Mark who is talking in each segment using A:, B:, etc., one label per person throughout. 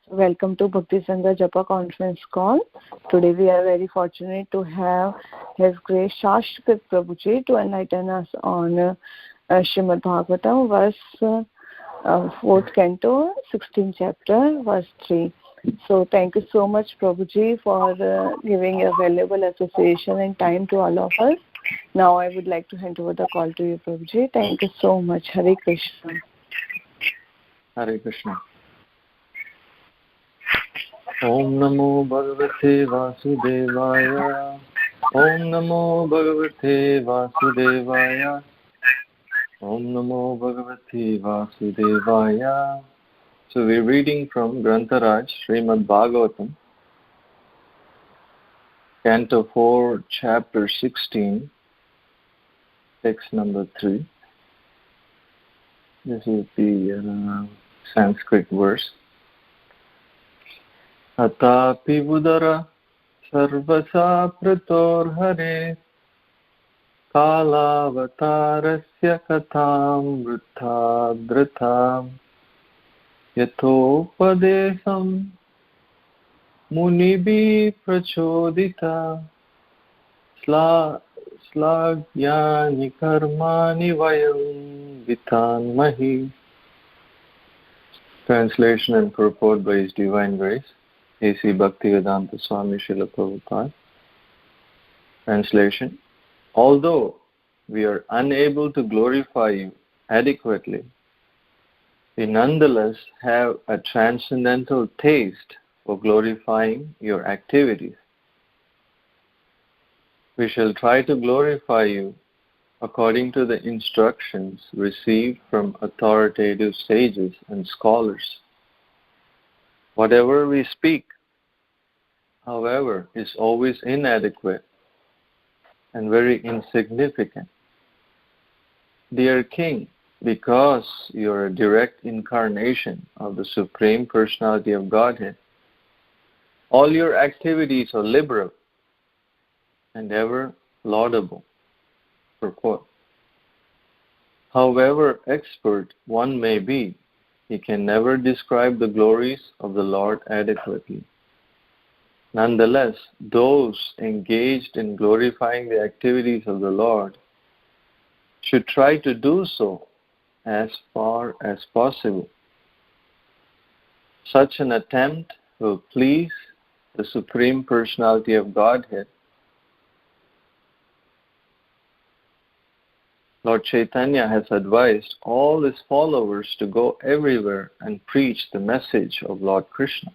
A: Welcome to Bhakti Sanga Japa conference call. Today we are very fortunate to have His Grace Shashtkrit Prabhuji to enlighten us on Srimad Bhagavatam, verse 4th canto, 16th chapter, verse 3. So thank you so much, Prabhuji, for giving a valuable association and time to all of us. Now I would like to hand over the call to you, Prabhuji. Thank you so much. Hare Krishna.
B: Hare Krishna. Om Namo Bhagavate Vasudevaya. Om Namo Bhagavate Vasudevaya. Om Namo Bhagavate Vasudevaya. So we're reading from Grantharaj, Srimad Bhagavatam, Canto 4, Chapter 16, text number 3. This is the Sanskrit verse. Atapi budara sarvasa prator hare kalavatarasya katham vritha dritham yathopadesam munibi prachodita slagyani karmani vayam vitanmahi. Translation and purport by His Divine Grace A.C. Bhaktivedanta Swami Srila Prabhupada. Translation: Although we are unable to glorify you adequately, we nonetheless have a transcendental taste for glorifying your activities. We shall try to glorify you according to the instructions received from authoritative sages and scholars. Whatever we speak, however, is always inadequate and very insignificant. Dear King, because you are a direct incarnation of the Supreme Personality of Godhead, all your activities are liberal and ever laudable. Purport. However expert one may be, he can never describe the glories of the Lord adequately. Nonetheless, those engaged in glorifying the activities of the Lord should try to do so as far as possible. Such an attempt will please the Supreme Personality of Godhead. Lord Chaitanya has advised all his followers to go everywhere and preach the message of Lord Krishna.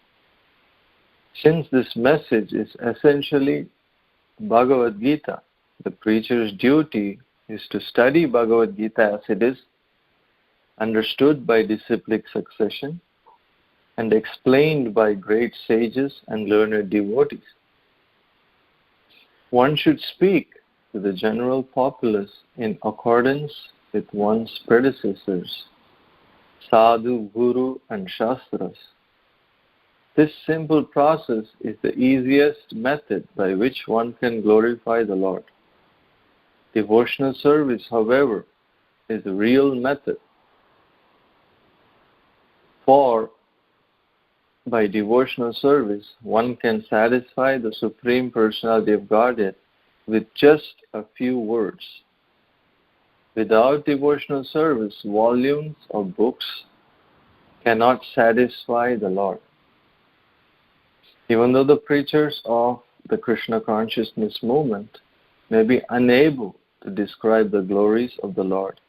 B: Since this message is essentially Bhagavad Gita, the preacher's duty is to study Bhagavad Gita as it is, understood by disciplic succession, and explained by great sages and learned devotees. One should speak to the general populace in accordance with one's predecessors, sadhu, guru, and shastras. This simple process is the easiest method by which one can glorify the Lord. Devotional service, however, is the real method. For by devotional service, one can satisfy the Supreme Personality of Godhead with just a few words. Without devotional service, volumes of books cannot satisfy the Lord. Even though the preachers of the Krishna consciousness movement may be unable to describe the glories of the Lord,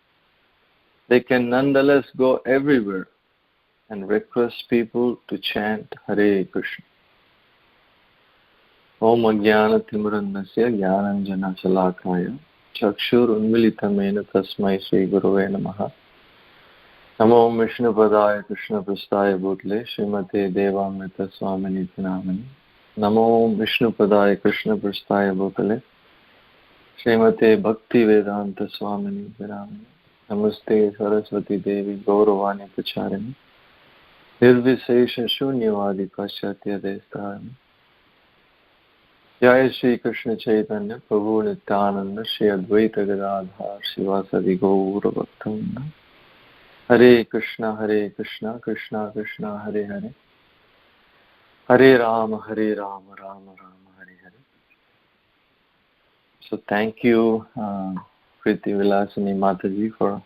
B: they can nonetheless go everywhere and request people to chant Hare Krishna. Om Ajnana Timurannasya Jnananjana Shalakaya Chakshur Unmilitamena Tasmai Sri Gurave Namaha. Namo Vishnu Padaya Krishna Prastaya Bhutle Srimate Devamrita Swamini Tinamani. Namo Vishnu Padaya Krishna Prastaya Bhutle Srimate Bhakti Vedanta Swamini Tinamani. Namaste Saraswati Devi Gauravani Pacharini Nirvisesha Shunyavadi Paschatya Destarami. Jai Shri Krishna Chaitanya Prabhu Nityananda Shri Advaita Gadadhar Sivasadi Gaura Bhaktivinoda. Hare Krishna Krishna Krishna Hare Hare Hare Rama, Hare Rama, Rama Rama, Hare Hare. So thank you, Priti Vilasini Mataji, for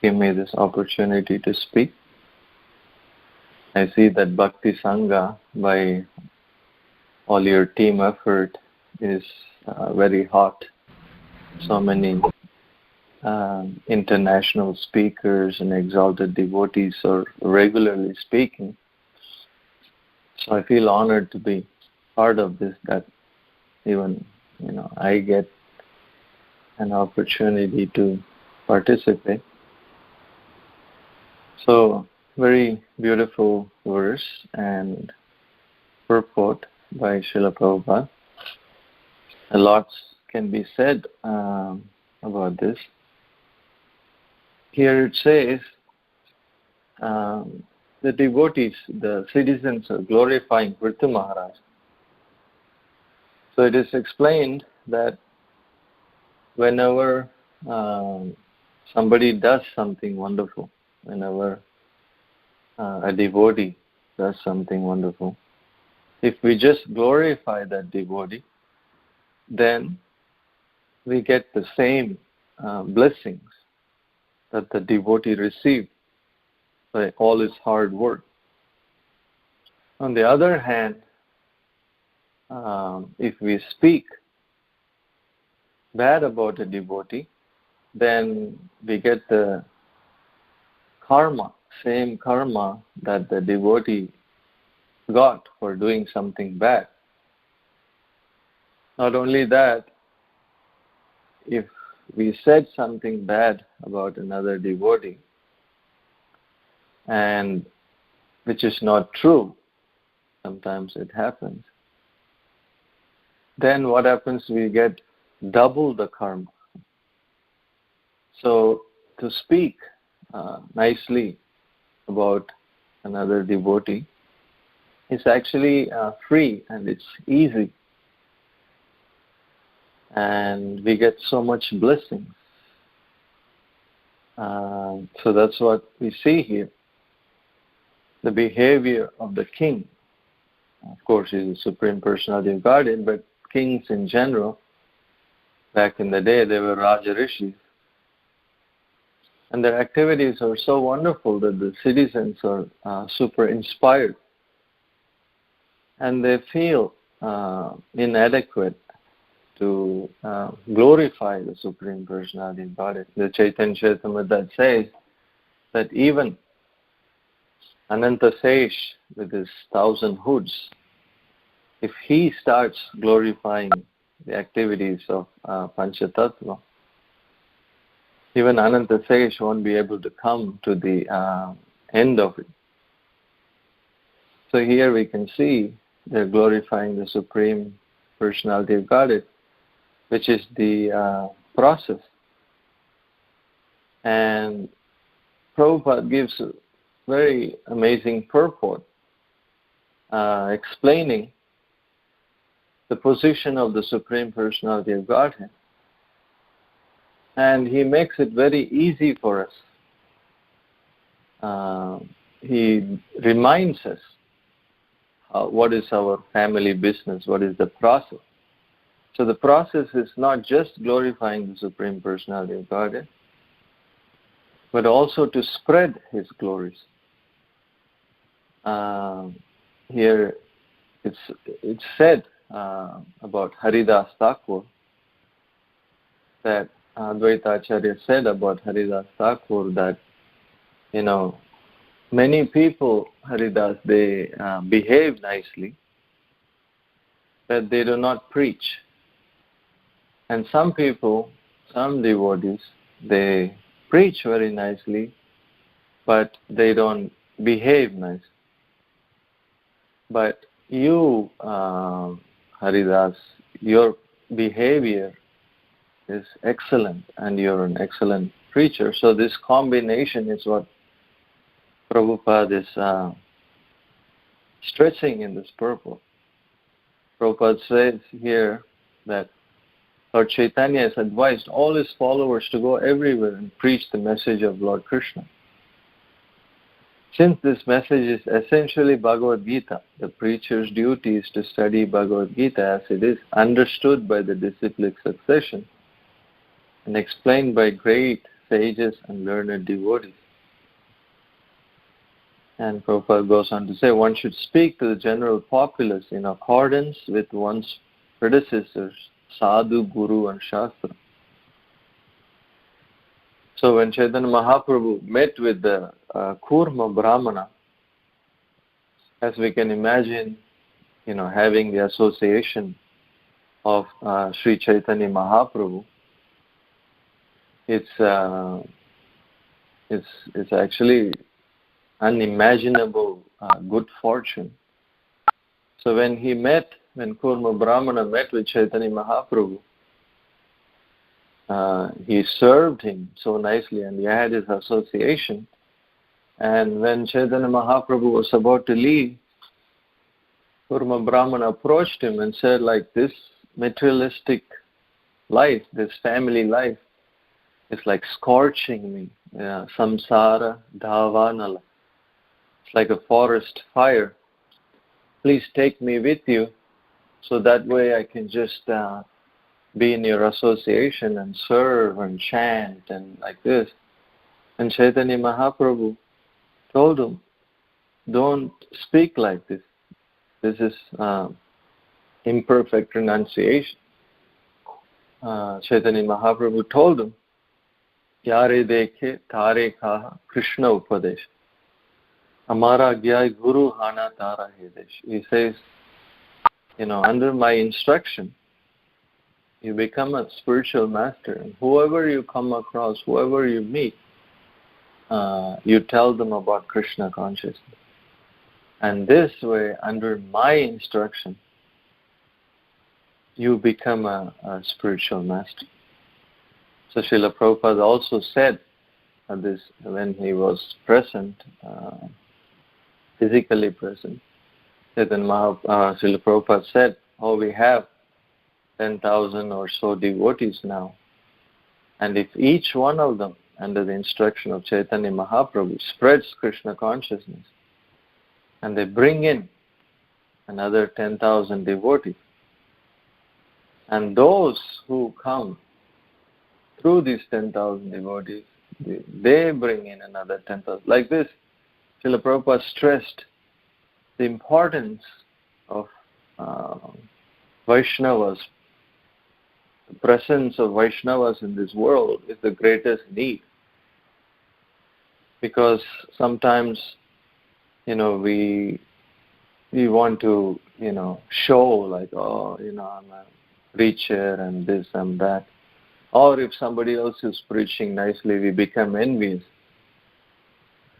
B: giving me this opportunity to speak. I see that Bhakti Sanga, by all your team effort, is very hot. So many international speakers and exalted devotees are regularly speaking. So I feel honored to be part of this, that even I get an opportunity to participate. So very beautiful verse and purport by Srila Prabhupada. A lot can be said about this. Here it says, the devotees, the citizens are glorifying Prithu Maharaj. So it is explained that whenever somebody does something wonderful, whenever a devotee does something wonderful, if we just glorify that devotee, then we get the same blessings that the devotee received by all his hard work. On the other hand, if we speak bad about a devotee, then we get the karma, same karma that the devotee got for doing something bad. Not only that, if we said something bad about another devotee, and which is not true, sometimes it happens, then what happens? We get double the karma. So to speak nicely about another devotee is actually free and it's easy. And we get so much blessings. So that's what we see here. The behavior of the king. Of course, he's the Supreme Personality of Godhead, but kings in general, back in the day, they were Raja Rishis. And their activities are so wonderful that the citizens are super inspired. And they feel inadequate to glorify the Supreme Personality of Godhead. The Chaitanya Charitamrita says that even Ananta Sesh, with his 1,000 hoods, if he starts glorifying the activities of Panchatattva, even Ananta Sesh won't be able to come to the end of it. So here we can see they're glorifying the Supreme Personality of Godhead, which is the process. And Prabhupada gives a very amazing purport explaining the position of the Supreme Personality of Godhead. And he makes it very easy for us. He reminds us what is our family business, what is the process. So the process is not just glorifying the Supreme Personality of Godhead, but also to spread His glories. Here it's said about Haridas Thakur, that Advaita Acharya said about Haridas Thakur that, many people, Haridas, they behave nicely, but they do not preach. And some people, some devotees, they preach very nicely, but they don't behave nicely. But you, Haridas, your behavior is excellent and you're an excellent preacher. So this combination is what Prabhupada is stressing in this purport. Prabhupada says here that Lord Chaitanya has advised all his followers to go everywhere and preach the message of Lord Krishna. Since this message is essentially Bhagavad Gita, the preacher's duty is to study Bhagavad Gita as it is understood by the disciplic succession and explained by great sages and learned devotees. And Prabhupada goes on to say, one should speak to the general populace in accordance with one's predecessors, sadhu, guru and shastra. So when Chaitanya Mahaprabhu met with the Kurma Brahmana, as we can imagine, having the association of Sri Chaitanya Mahaprabhu, it's actually unimaginable good fortune. So when Kurma Brahmana met with Chaitanya Mahaprabhu, he served him so nicely and he had his association. And when Chaitanya Mahaprabhu was about to leave, Kurma Brahmana approached him and said, like, this materialistic life, this family life, is like scorching me. Samsara dhavanala. It's like a forest fire. Please take me with you so that way I can just be in your association and serve and chant and like this. And Chaitanya Mahaprabhu told him, don't speak like this. This is imperfect renunciation. Chaitanya Mahaprabhu told him, Yare dekhe tare kaha Krishna upadesh. Amara gyai guru hana tara hedesh. He says, under my instruction, you become a spiritual master. And whoever you come across, whoever you meet, you tell them about Krishna consciousness. And this way, under my instruction, you become a spiritual master. So Srila Prabhupada also said this when he was present, physically present. Srila Prabhupada said, we have 10,000 or so devotees now. And if each one of them, under the instruction of Chaitanya Mahaprabhu, spreads Krishna consciousness, and they bring in another 10,000 devotees, and those who come through these 10,000 devotees, they bring in another 10,000. Like this, Srila Prabhupada stressed the importance of Vaishnavas. The presence of Vaishnavas in this world is the greatest need. Because sometimes, we want to, show like, I'm a preacher and this and that. Or if somebody else is preaching nicely, we become envious.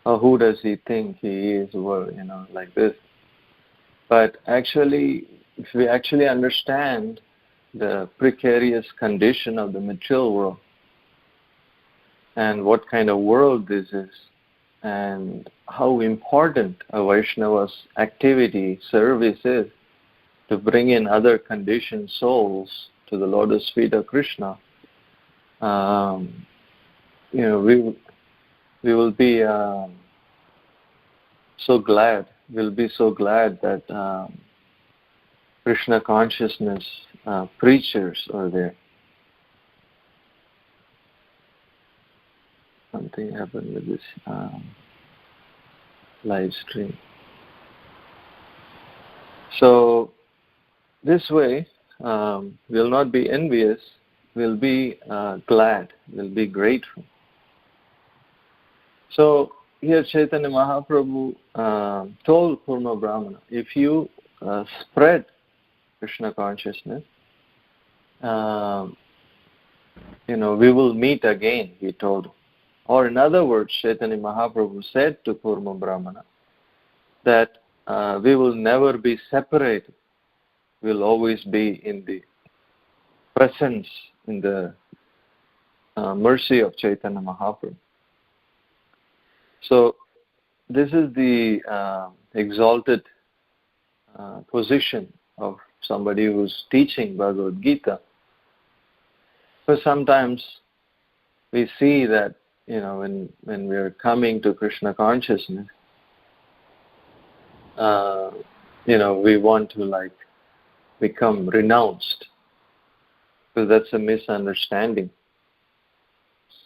B: Oh, who does he think he is? Well, like this. But actually, if we actually understand the precarious condition of the material world and what kind of world this is and how important a Vaishnava's activity, service is to bring in other conditioned souls to the lotus feet of Krishna, we will be so glad. We'll be so glad that Krishna consciousness preachers are there. Something happened with this live stream. So this way, we'll not be envious, we'll be glad, we'll be grateful. So here Chaitanya Mahaprabhu told Kurma Brahmana, if you spread Krishna consciousness, we will meet again, he told him. Or in other words, Chaitanya Mahaprabhu said to Kurma Brahmana that we will never be separated. We'll always be in the presence, in the mercy of Chaitanya Mahaprabhu. So this is the exalted position of somebody who's teaching Bhagavad Gita. But sometimes we see that, when we are coming to Krishna consciousness, we want to like become renounced. So that's a misunderstanding.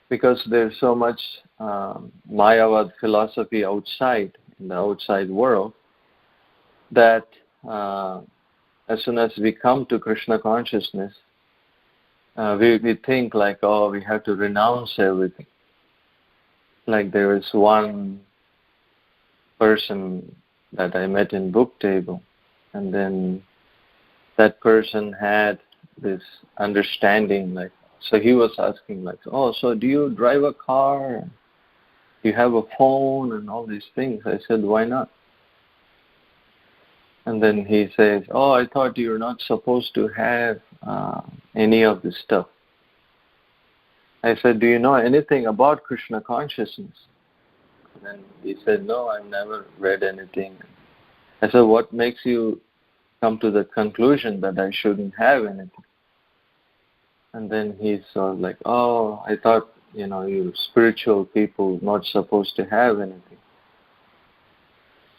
B: Because there's so much Mayavad philosophy outside, in the outside world, that as soon as we come to Krishna consciousness, we think like, oh, we have to renounce everything. Like there was one person that I met in book table, and then that person had this understanding, like, so he was asking like, oh, so do you drive a car? Do you have a phone and all these things? I said, why not? And then he says, oh, I thought you're not supposed to have any of this stuff. I said, do you know anything about Krishna consciousness? And then he said, no, I've never read anything. I said, what makes you come to the conclusion that I shouldn't have anything? And then he's sort of like, oh, I thought, you spiritual people not supposed to have anything.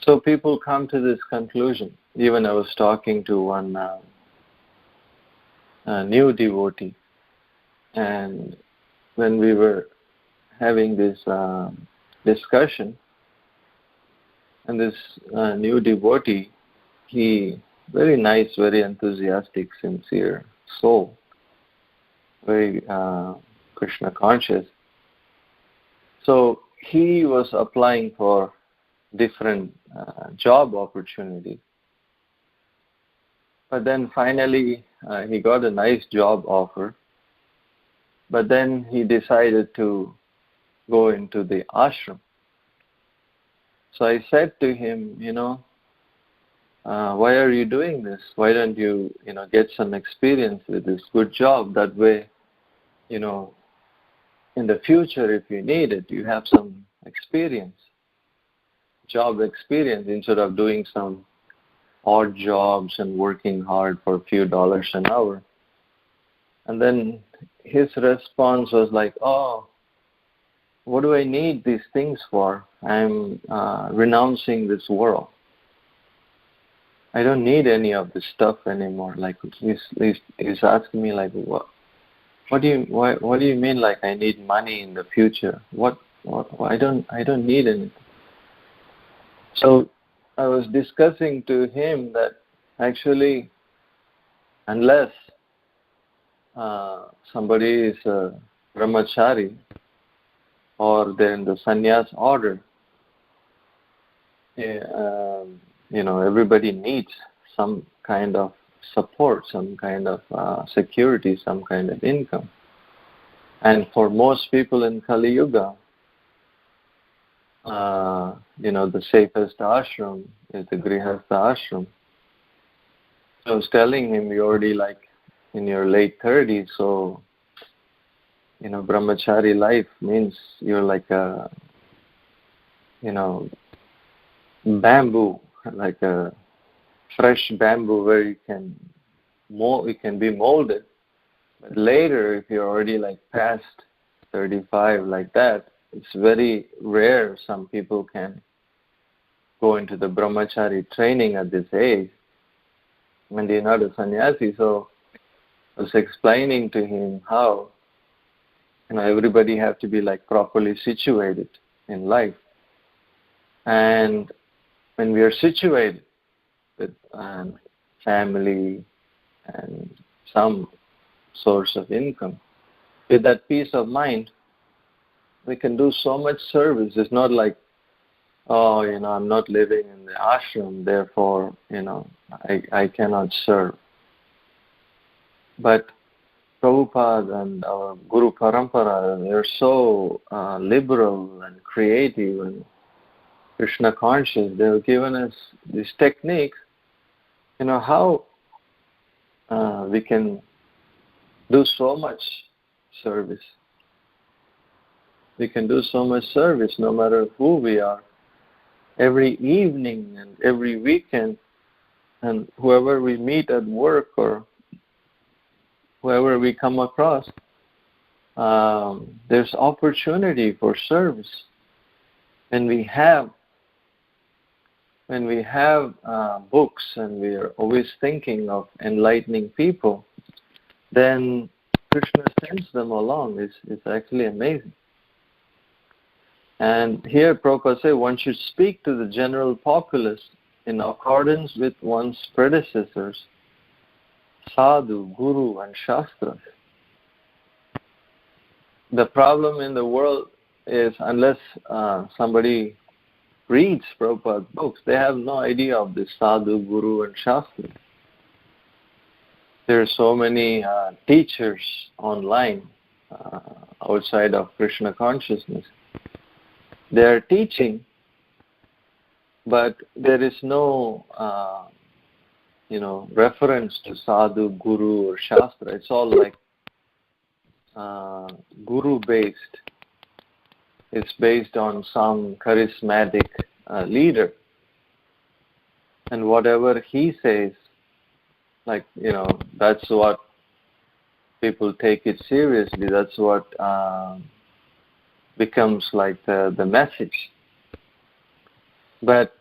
B: So people come to this conclusion. Even I was talking to one new devotee, and when we were having this discussion, and this new devotee, he very nice, very enthusiastic, sincere soul, very Krishna conscious. So he was applying for different job opportunities. But then finally he got a nice job offer. But then he decided to go into the ashram. So I said to him, why are you doing this? Why don't you, get some experience with this good job? That way, in the future, if you need it, you have some experience, job experience, instead of doing some odd jobs and working hard for a few dollars an hour. And then his response was like, oh, what do I need these things for? I'm renouncing this world. I don't need any of this stuff anymore. Like he's asking me like, what do you mean? Like I need money in the future? What I don't need anything. So I was discussing to him that actually, unless somebody is a brahmachari or they're in the sannyas order, everybody needs some kind of support, some kind of security, some kind of income. And for most people in Kali Yuga, the safest ashram is the Grihastha ashram. So I was telling him, you're already like in your late 30s, so, brahmachari life means you're like a, bamboo, like a fresh bamboo where it can be molded. But later, if you're already like past 35 like that, it's very rare some people can go into the brahmachari training at this age. And they're not a sannyasi, so I was explaining to him how everybody have to be like properly situated in life. And when we are situated with family and some source of income, with that peace of mind, we can do so much service. It's not like, I'm not living in the ashram, therefore, I cannot serve. But Prabhupada and our Guru Parampara, they're so liberal and creative and Krishna conscious. They've given us this technique, how we can do so much service. We can do so much service no matter who we are. Every evening and every weekend, and whoever we meet at work or whoever we come across, there's opportunity for service. When we have when we have books and we are always thinking of enlightening people, then Krishna sends them along. It's actually amazing. And here Prabhupada says one should speak to the general populace in accordance with one's predecessors, sadhu, guru and shastras. The problem in the world is unless somebody reads Prabhupada's books, they have no idea of this sadhu, guru and shastras. There are so many teachers online outside of Krishna consciousness. They are teaching, but there is no reference to sadhu, guru or shastra. It's all like guru based. It's based on some charismatic leader, and whatever he says, that's what people take it seriously. That's what becomes like the message. But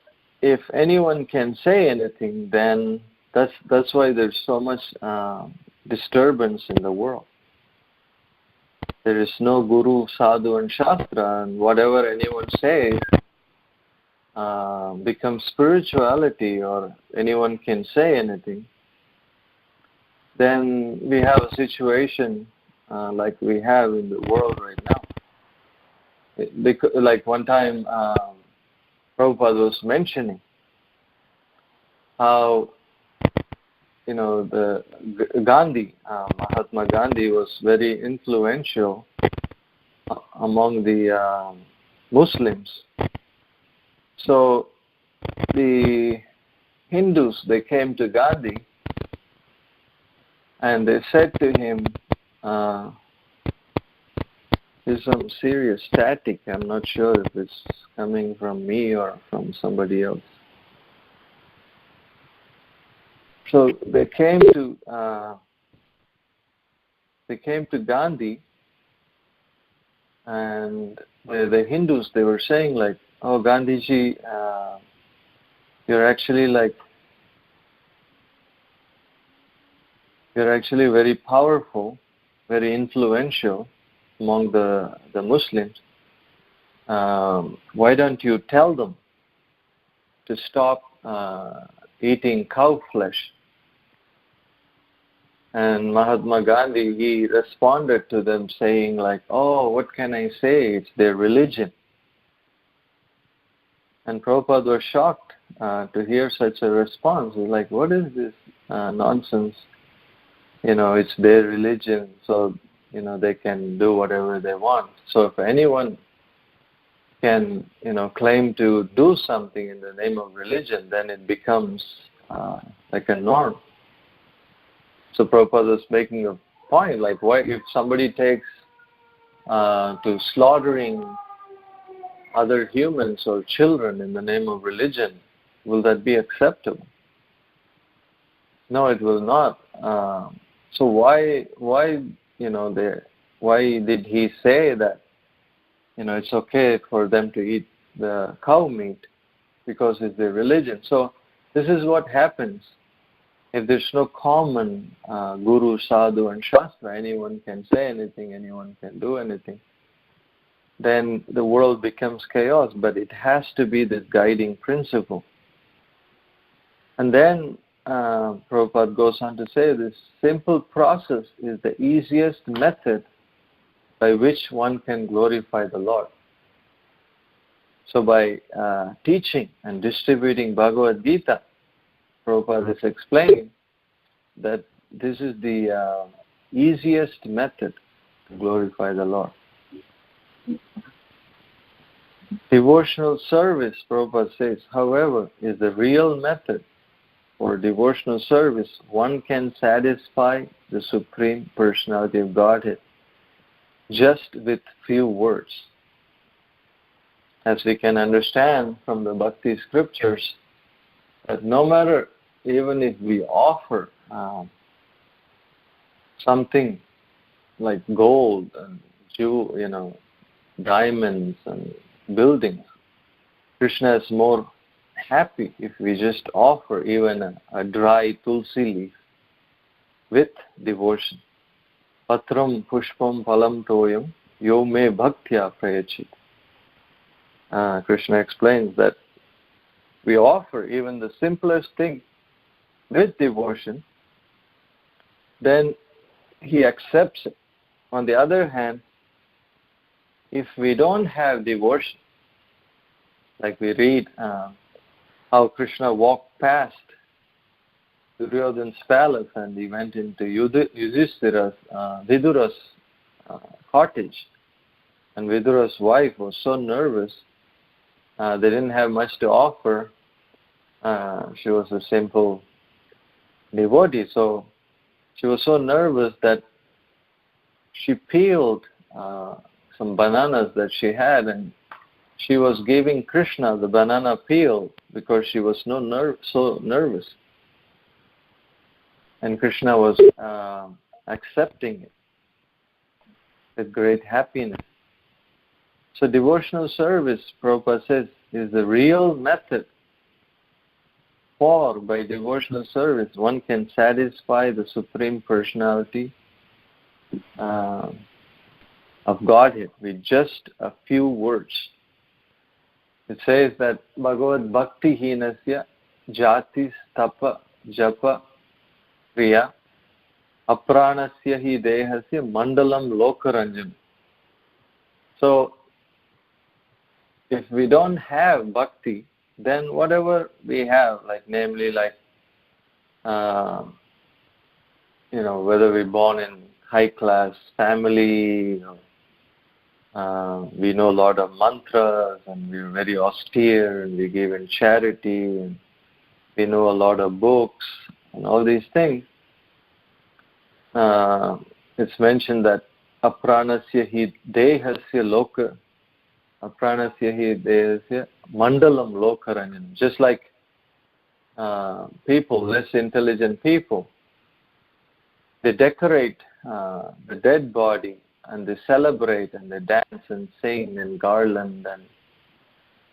B: if anyone can say anything, then that's why there's so much disturbance in the world. There is no guru, sadhu and shastra, and whatever anyone says becomes spirituality, or anyone can say anything. Then we have a situation like we have in the world right now. Like one time Prabhupada was mentioning how the Gandhi, Mahatma Gandhi was very influential among the Muslims. So the Hindus, they came to Gandhi and they said to him, there's some serious static. I'm not sure if it's coming from me or from somebody else. So they came to Gandhi, and the Hindus, they were saying like, "Oh, Gandhiji, you're actually very powerful, very influential among the Muslims. Why don't you tell them to stop eating cow flesh?" And Mahatma Gandhi, he responded to them saying like, "Oh, what can I say? It's their religion." And Prabhupada was shocked to hear such a response. He's like, "What is this nonsense? It's their religion, so they can do whatever they want. So if anyone can claim to do something in the name of religion, then it becomes like a norm." So Prabhupada was making a point, like, why if somebody takes to slaughtering other humans or children in the name of religion, will that be acceptable? No, it will not. So why did he say that it's okay for them to eat the cow meat because it's their religion? So this is what happens. If there's no common guru, sadhu and shastra, anyone can say anything, anyone can do anything, then the world becomes chaos. But it has to be this guiding principle. And then Prabhupada goes on to say this simple process is the easiest method by which one can glorify the Lord. So by teaching and distributing Bhagavad Gita, Prabhupada is explaining that this is the easiest method to glorify the Lord. Devotional service, Prabhupada says, however, is the real method. For devotional service, one can satisfy the Supreme Personality of Godhead just with few words. As we can understand from the Bhakti scriptures, that no matter, even if we offer something like gold and diamonds and buildings, Krishna is more happy if we just offer even a dry tulsi leaf with devotion. Patram pushpam phalam toyam yo me bhaktya prayachit. Krishna explains that we offer even the simplest thing with devotion, then he accepts it. On the other hand, if we don't have devotion, like we read how Krishna walked past Duryodhana's palace and he went into Vidura's cottage, and Vidura's wife was so nervous. They didn't have much to offer. She was a simple devotee, so she was so nervous that she peeled some bananas that she had, and she was giving Krishna the banana peel because she was so nervous. And Krishna was accepting it with great happiness. So devotional service, Prabhupada says, is the real method. For by devotional service, one can satisfy the Supreme Personality of Godhead with just a few words. It says that Bhagavad Bhakti hinasya jatis tapa japa kriya apranasya hi dehasya mandalam lokaranjam. So, if we don't have bhakti, then whatever we have, like namely like, whether we're born in high class family, we know a lot of mantras and we're very austere and we give in charity and we know a lot of books and all these things. It's mentioned that apranasya hi dehasya loka apranasya hi dehasya mandalam lokaranjan. Just like people, less intelligent people, they decorate the dead body and they celebrate and they dance and sing and garland and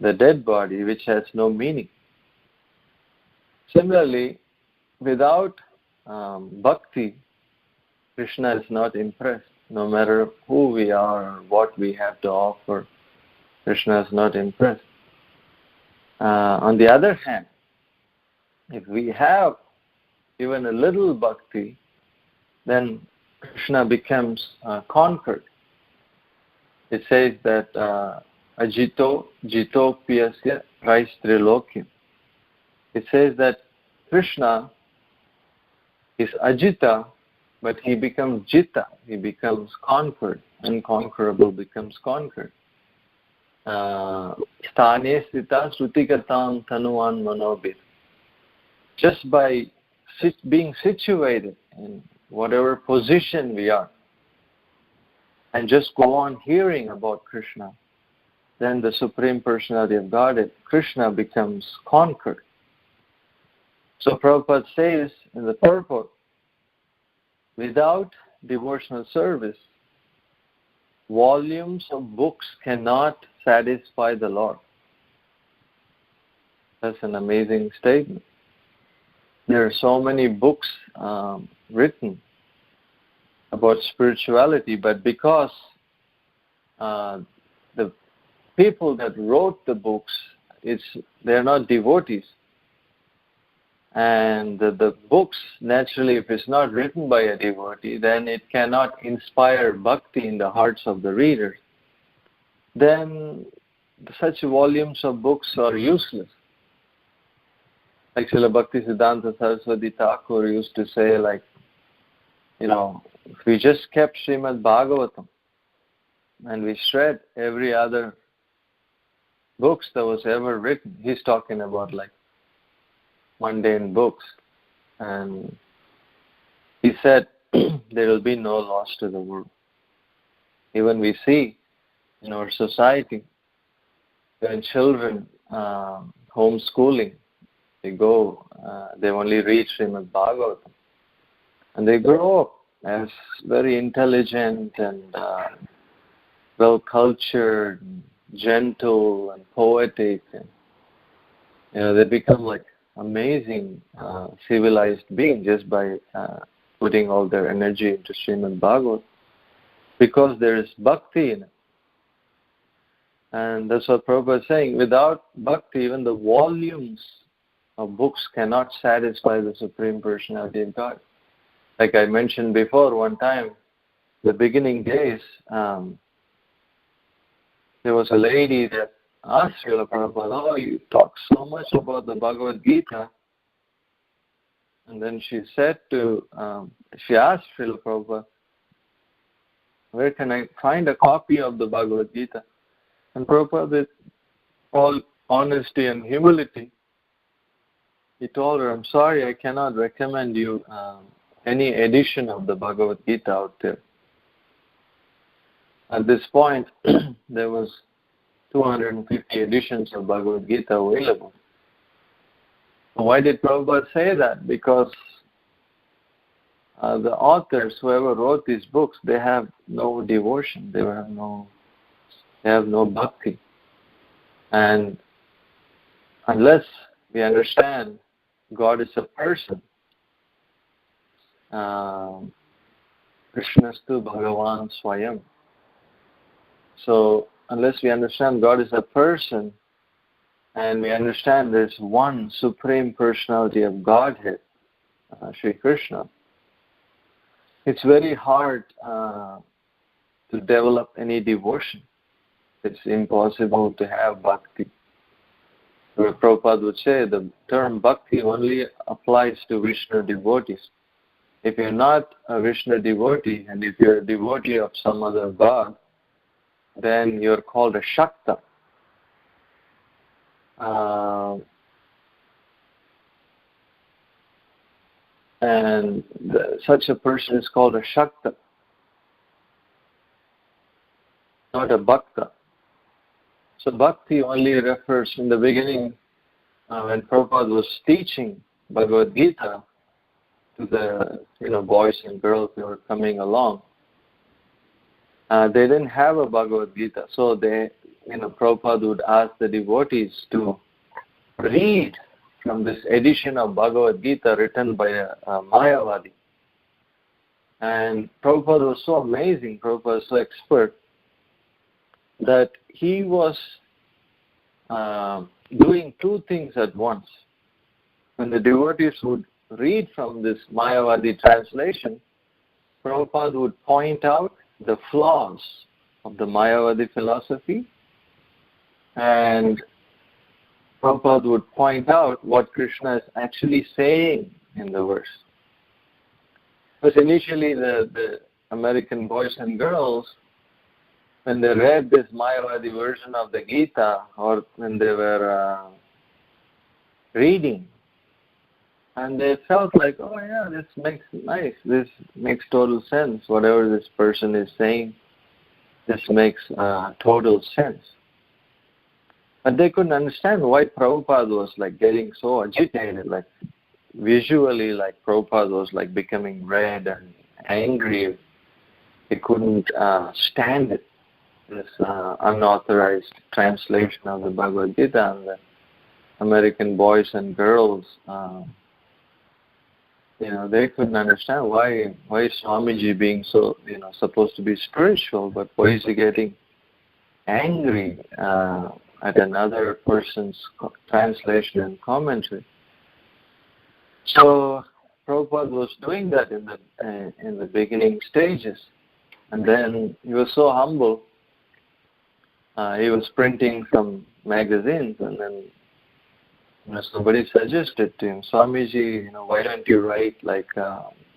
B: the dead body, which has no meaning. Similarly, without bhakti, Krishna is not impressed. No matter who we are or what we have to offer, Krishna is not impressed. On the other hand, if we have even a little bhakti, then Krishna becomes conquered. It says that ajito jitopyasya raistrilokyam. It says that Krishna is ajita, but he becomes jita. He becomes conquered. Unconquerable becomes conquered. Sthane sthita srutikatam tanuan manobir. Just by being situated in whatever position we are and just go on hearing about Krishna, then the Supreme Personality of Godhead, Krishna, becomes conquered. So Prabhupada says in the purport, without devotional service, volumes of books cannot satisfy the Lord. That's an amazing statement. There are so many books written about spirituality, but because the people that wrote the books, they're not devotees. And the books, naturally, if it's not written by a devotee, then it cannot inspire bhakti in the hearts of the readers. Then such volumes of books are useless. Like Srila Bhakti Siddhanta Saraswati Thakur used to say, like, if we just kept Srimad Bhagavatam and we shred every other books that was ever written, he's talking about like mundane books. And he said, there will be no loss to the world. Even we see in our society, when children homeschooling, they go, they only read Srimad Bhagavatam. And they grow up as very intelligent and well-cultured, gentle and poetic. They become like amazing civilized beings just by putting all their energy into Srimad Bhagavad, because there is bhakti in it. And that's what Prabhupada is saying. Without bhakti, even the volumes of books cannot satisfy the Supreme Personality of God. Like I mentioned before, one time, the beginning days, there was a lady that asked Srila Prabhupada, "Oh, you talk so much about the Bhagavad Gita." And then she said she asked Srila Prabhupada, "Where can I find a copy of the Bhagavad Gita?" And Prabhupada, with all honesty and humility, he told her, "I'm sorry, I cannot recommend you any edition of the Bhagavad Gita out there." At this point, there was 250 editions of Bhagavad Gita available. Why did Prabhupada say that? Because the authors, whoever wrote these books, they have no devotion. They have no bhakti. And unless we understand God is a person, Krishnastu Bhagavan Swayam. So unless we understand God is a person, and we understand there's one Supreme Personality of Godhead, Sri Krishna, it's very hard to develop any devotion. It's impossible to have bhakti. Where Prabhupada would say the term bhakti only applies to Vishnu devotees. If you're not a Vishnu devotee, and if you're a devotee of some other god, then you're called a Shakta. And such a person is called a Shakta, not a Bhakta. So bhakti only refers, in the beginning, when Prabhupada was teaching Bhagavad Gita to the boys and girls who were coming along, they didn't have a Bhagavad Gita, so Prabhupada would ask the devotees to read from this edition of Bhagavad Gita written by a Mayavadi. And Prabhupada was so amazing, Prabhupada was so expert, that he was doing two things at once. When the devotees would read from this Mayavadi translation, Prabhupada would point out the flaws of the Mayavadi philosophy, and Prabhupada would point out what Krishna is actually saying in the verse. Because initially the American boys and girls, when they read this Mayavadi version of the Gita, or when they were reading, and they felt like, oh yeah, this makes total sense. Whatever this person is saying, this makes total sense. But they couldn't understand why Prabhupada was like getting so agitated, like visually, like Prabhupada was like becoming red and angry. He couldn't stand it, this unauthorized translation of the Bhagavad Gita, and the American boys and girls, they couldn't understand why is Swamiji being so, supposed to be spiritual, but why is he getting angry at another person's translation and commentary. So Prabhupada was doing that in the beginning stages, and then he was so humble. He was printing some magazines, and then somebody suggested to him, Swamiji, why don't you write like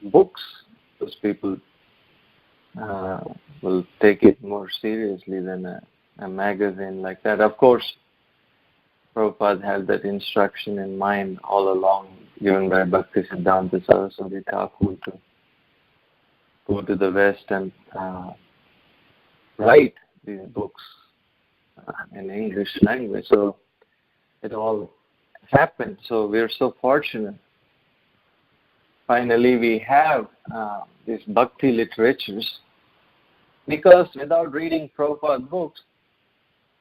B: books? Because people will take it more seriously than a magazine like that. Of course, Prabhupada had that instruction in mind all along, given by Bhakti Siddhanta Saraswati Thakur, to go to the West and write these books in English language. So it all happened. So we're so fortunate. Finally, we have these Bhakti literatures, because without reading Prabhupada books,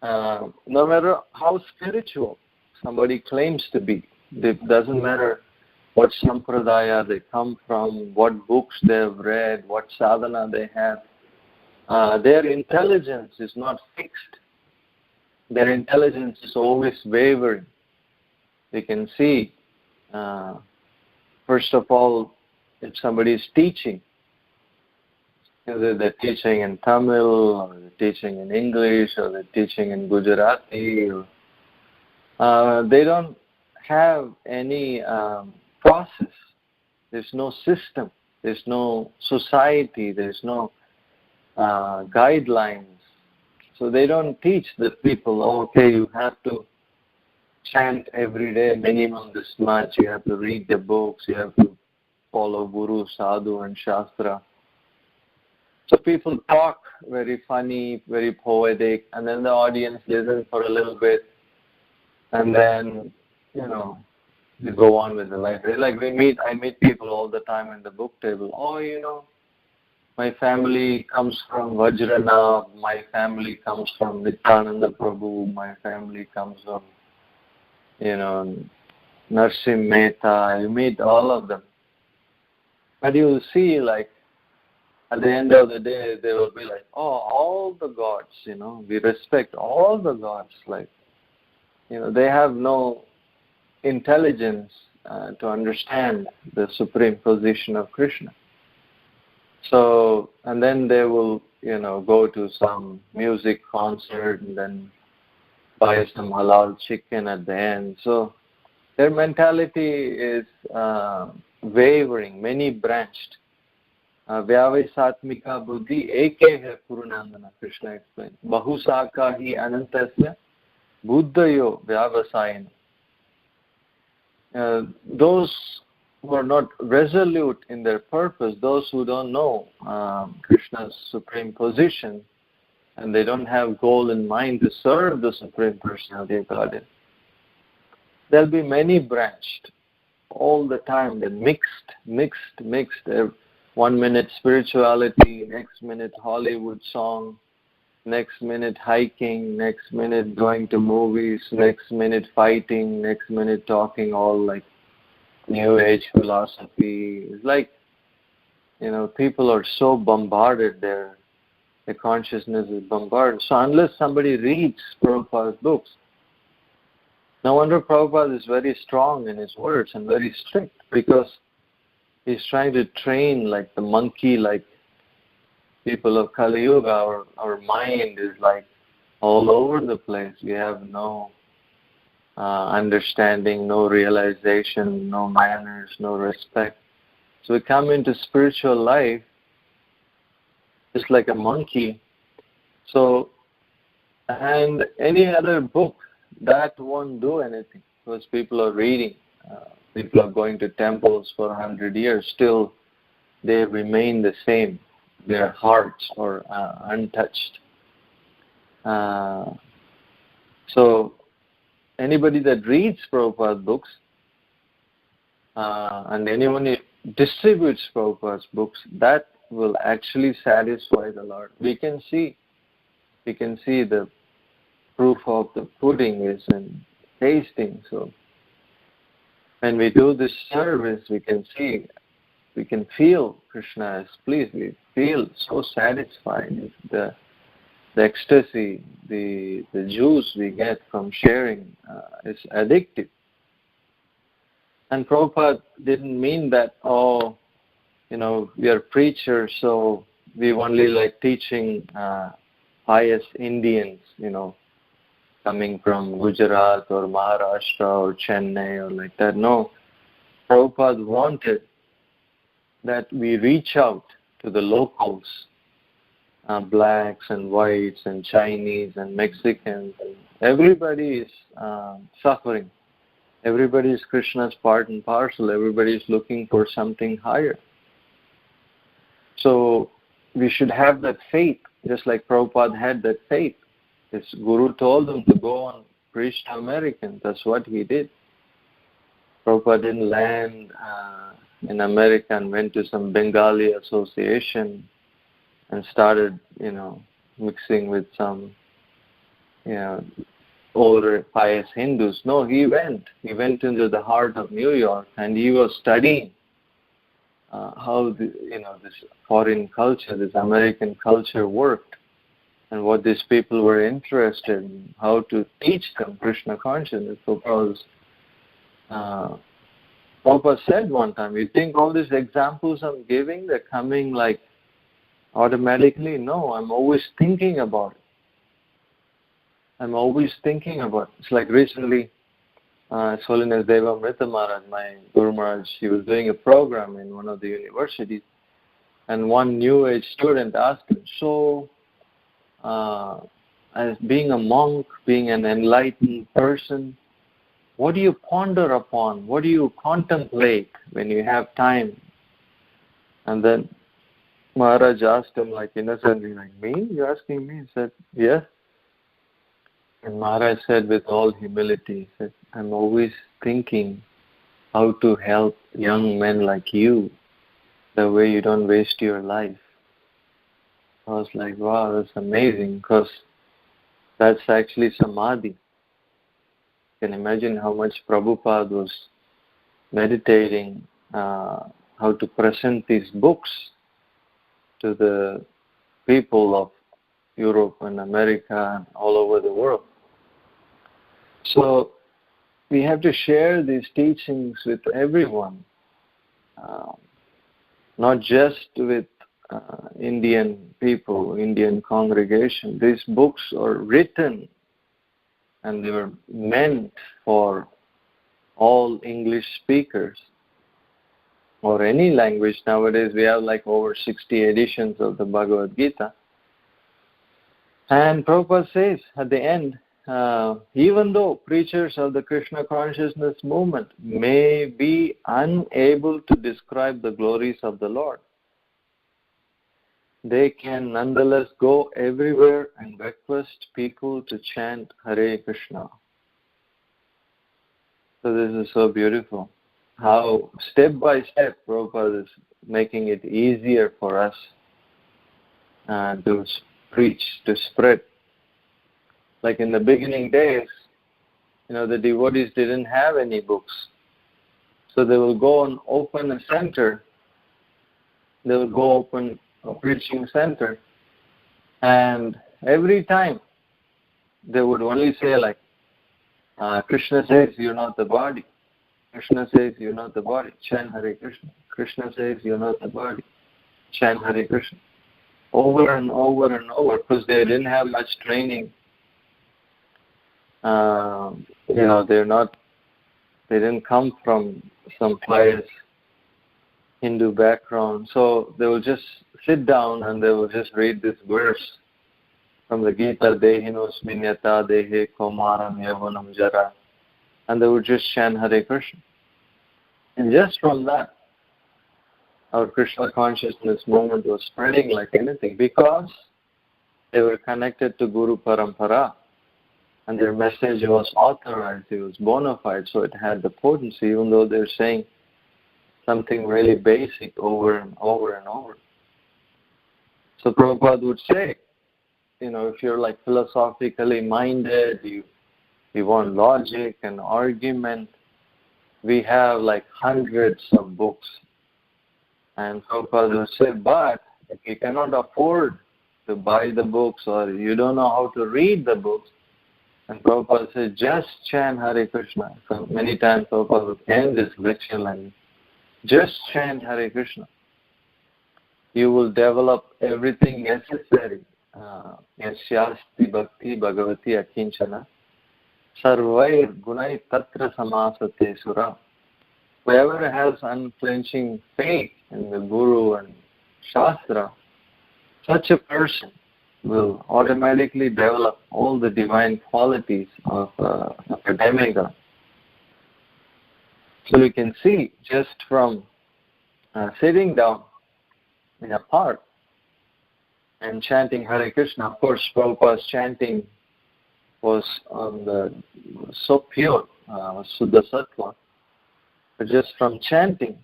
B: no matter how spiritual somebody claims to be. It doesn't matter what sampradaya they come from, what books they've read, what sadhana they have. Their intelligence is not fixed. Their intelligence is always wavering. We can see, first of all, if somebody is teaching, whether they're teaching in Tamil, or they're teaching in English, or they're teaching in Gujarati, they don't have any process. There's no system. There's no society. There's no guidelines. So they don't teach the people, okay, you have to chant every day minimum this much, you have to read the books, you have to follow Guru, Sadhu and Shastra. So people talk very funny, very poetic, and then the audience listens for a little bit, and then, we go on with the life. Like I meet people all the time in the book table. Oh, my family comes from Vajranath, my family comes from Nityananda Prabhu, my family comes from, Narsim Mehta. You meet all of them. But you will see, like, at the end of the day, they will be like, all the gods, we respect all the gods. Like, they have no intelligence to understand the supreme position of Krishna. So, and then they will, go to some music concert and then buy some halal chicken at the end. So their mentality is wavering, many-branched. Vyavesatmika buddhi eke hai Purunandana, Krishna explained. Bahusaka hi anantasya buddhayo vyavasayana. Those who are not resolute in their purpose, those who don't know Krishna's supreme position, and they don't have goal in mind to serve the Supreme Personality of Godhead, they'll be many-branched all the time. They're mixed. 1 minute spirituality, next minute Hollywood song, next minute hiking, next minute going to movies, next minute fighting, next minute talking all like New Age philosophy. It's like, people are so bombarded, their consciousness is bombarded. So unless somebody reads Prabhupada's books, no wonder Prabhupada is very strong in his words and very strict, because he's trying to train like the monkey, like people of Kali Yuga. Our mind is like all over the place. We have no understanding, no realization, no manners, no respect. So we come into spiritual life just like a monkey. So, and any other book, that won't do anything, because people are reading. People are going to temples for 100 years. Still, they remain the same. Their hearts are untouched. So, anybody that reads Prabhupada's books, and anyone who distributes Prabhupada's books, that will actually satisfy the Lord. We can see the proof of the pudding is in tasting. So when we do this service, we can feel Krishna is pleased. We feel so satisfied. The ecstasy, the juice we get from sharing is addictive. And Prabhupada didn't mean that, we are preachers, so we only like teaching pious Indians, coming from Gujarat or Maharashtra or Chennai or like that. No, Prabhupada wanted that we reach out to the locals, blacks and whites and Chinese and Mexicans. Everybody is suffering. Everybody is Krishna's part and parcel. Everybody is looking for something higher. So we should have that faith, just like Prabhupada had that faith. His guru told him to go and preach to Americans. That's what he did. Prabhupada didn't land in America and went to some Bengali association and started, mixing with some, older pious Hindus. No, he went. He went into the heart of New York, and he was studying how this foreign culture, this American culture worked, and what these people were interested in, how to teach them Krishna consciousness. Because Prabhupada said one time, you think all these examples I'm giving, they're coming like automatically? No, I'm always thinking about it. I'm always thinking about it. It's like recently, His Holiness Deva Amrita Maharaj, my Guru Maharaj, he was doing a program in one of the universities, and one new age student asked him, so, as being a monk, being an enlightened person, what do you ponder upon? What do you contemplate when you have time? And then Maharaj asked him, like innocently, like, me? You're asking me? He said, yes. And Maharaj said with all humility, he said, I'm always thinking how to help young men like you, the way you don't waste your life. I was like, wow, that's amazing, because that's actually samadhi. You can imagine how much Prabhupada was meditating how to present these books to the people of Europe and America and all over the world. So we have to share these teachings with everyone, not just with Indian people, Indian congregation. These books are written and they were meant for all English speakers or any language. Nowadays we have like over 60 editions of the Bhagavad Gita. And Prabhupada says at the end, even though preachers of the Krishna consciousness movement may be unable to describe the glories of the Lord, they can nonetheless go everywhere and request people to chant Hare Krishna. So this is so beautiful. How step by step Prabhupada is making it easier for us to preach, to spread. Like in the beginning days, the devotees didn't have any books. So they will go and open a center. They will go open a preaching center. And every time they would only say like, Krishna says you're not the body. Krishna says you're not the body. Chant Hare Krishna. Krishna says you're not the body. Chant Hare Krishna. Over and over and over, because they didn't have much training. They didn't come from some pious Hindu background. So they will just sit down and they will just read this verse from the Gita, Dehinos Minyata Dehe Komaram Yavanam Jara. And they would just chant Hare Krishna. And just from that, our Krishna consciousness movement was spreading like anything, because they were connected to Guru Parampara. And their message was authorized, it was bona fide, so it had the potency, even though they're saying something really basic over and over and over. So Prabhupada would say, if you're like philosophically minded, you want logic and argument, we have like hundreds of books. And Prabhupada would say, but if you cannot afford to buy the books, or you don't know how to read the books, and Prabhupada said, just chant Hare Krishna. So many times Prabhupada would end this lecture like, just chant Hare Krishna. You will develop everything necessary. Yasyasti Bhakti Bhagavati Akinchana Sarvair Gunai Tatra Samasate Sura. Whoever has unflinching faith in the Guru and Shastra, such a person will automatically develop all the divine qualities of a demigod. So you can see just from sitting down in a park and chanting Hare Krishna. Of course, Prabhupada's chanting was so pure, Suddha Sattva. But just from chanting,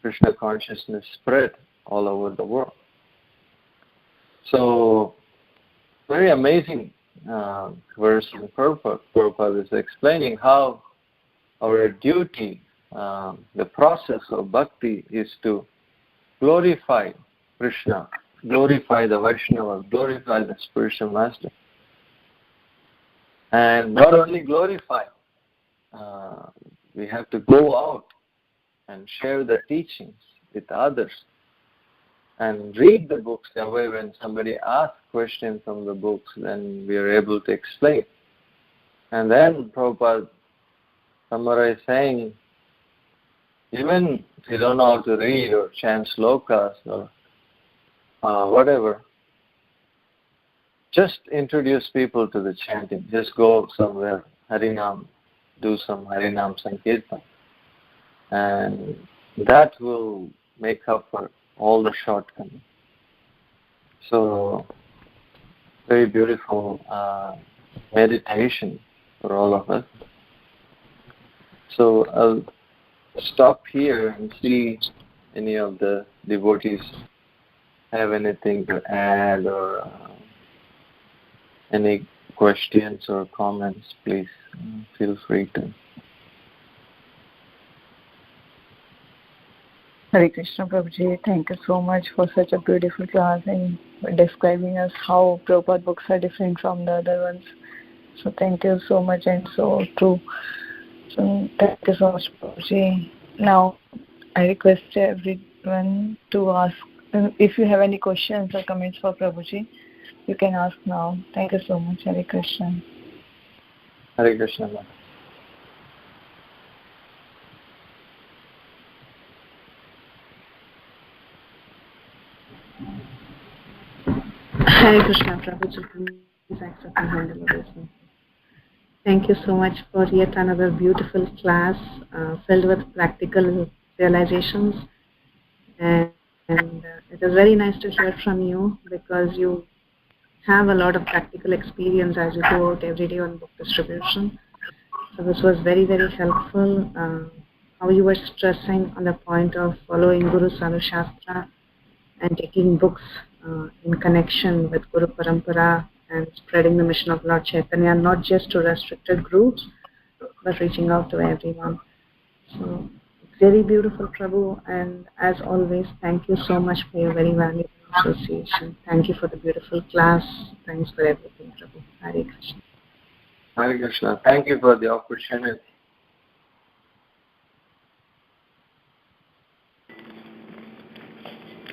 B: Krishna consciousness spread all over the world. So, very amazing verse in Prabhupada is explaining how our duty, the process of bhakti is to glorify Krishna, glorify the Vaishnava, glorify the spiritual master. And not only glorify, we have to go out and share the teachings with others and read the books. That way when somebody asks questions from the books, then we are able to explain. And then Prabhupada summarized saying, even if you don't know how to read or chant slokas or whatever, just introduce people to the chanting. Just go somewhere, Harinam, do some Harinam Sankirtan. And that will make up for all the shortcomings. So, very beautiful meditation for all of us. So, I'll stop here and see any of the devotees have anything to add or any questions or comments. Please feel free to.
A: Hare Krishna Prabhuji, thank you so much for such a beautiful class and describing us how Prabhupada books are different from the other ones. So thank you so much and so true. So thank you so much Prabhuji. Now I request everyone to ask if you have any questions or comments for Prabhuji, you can ask now. Thank you so much. Hare Krishna.
B: Hare Krishna.
C: Hare Krishna, Prabhuji, please accept my humble obeisance. Thank you so much for yet another beautiful class filled with practical realizations. And it is very nice to hear from you because you have a lot of practical experience as you go out every day on book distribution. So this was very, very helpful. How you were stressing on the point of following Guru Shastra and taking books in connection with Guru Parampara and spreading the mission of Lord Chaitanya, not just to restricted groups, but reaching out to everyone. So, very beautiful, Prabhu, and as always, thank you so much for your very valuable association. Thank you for the beautiful class. Thanks for everything, Prabhu. Hare Krishna.
B: Hare Krishna. Thank you for the opportunity.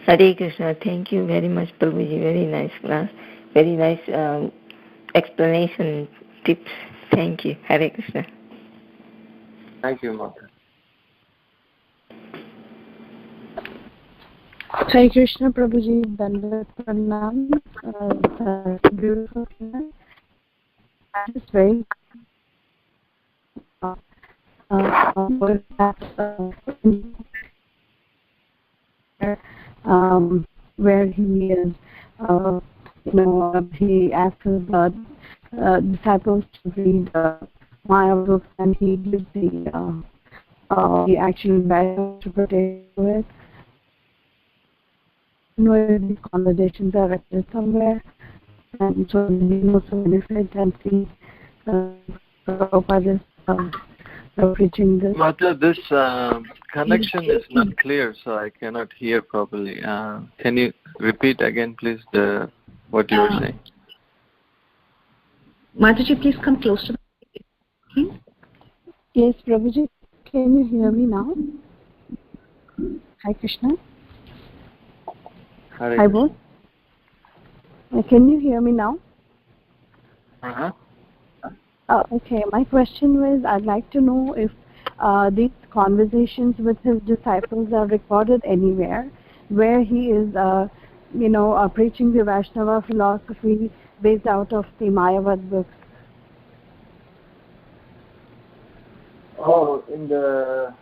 D: Hare Krishna. Thank you very much, Prabhuji. Very nice class. Very nice explanation, tips. Thank you. Hare Krishna.
B: Thank you, Mother.
E: Hare Krishna, Prabhuji. Dandavat Pranam. Beautiful. That is very where he is, he asks the disciples to read Maya books, and he gives he actually invites to partake with. These conversations are recorded somewhere, and so we also benefit and see Prabhupada preaching this.
B: Mother, this connection is not clear, so I cannot hear properly. Can you repeat again, please, what you were saying?
C: Mataji, please come close to the mic.
E: Yes, Prabhuji, can you hear me now? Hi, Krishna. Hi, both. Can you hear me now?
B: Uh-huh.
E: Okay, my question was, I'd like to know if these conversations with his disciples are recorded anywhere where he is, preaching the Vaishnava philosophy based out of the Mayavad books.
B: Oh, in the...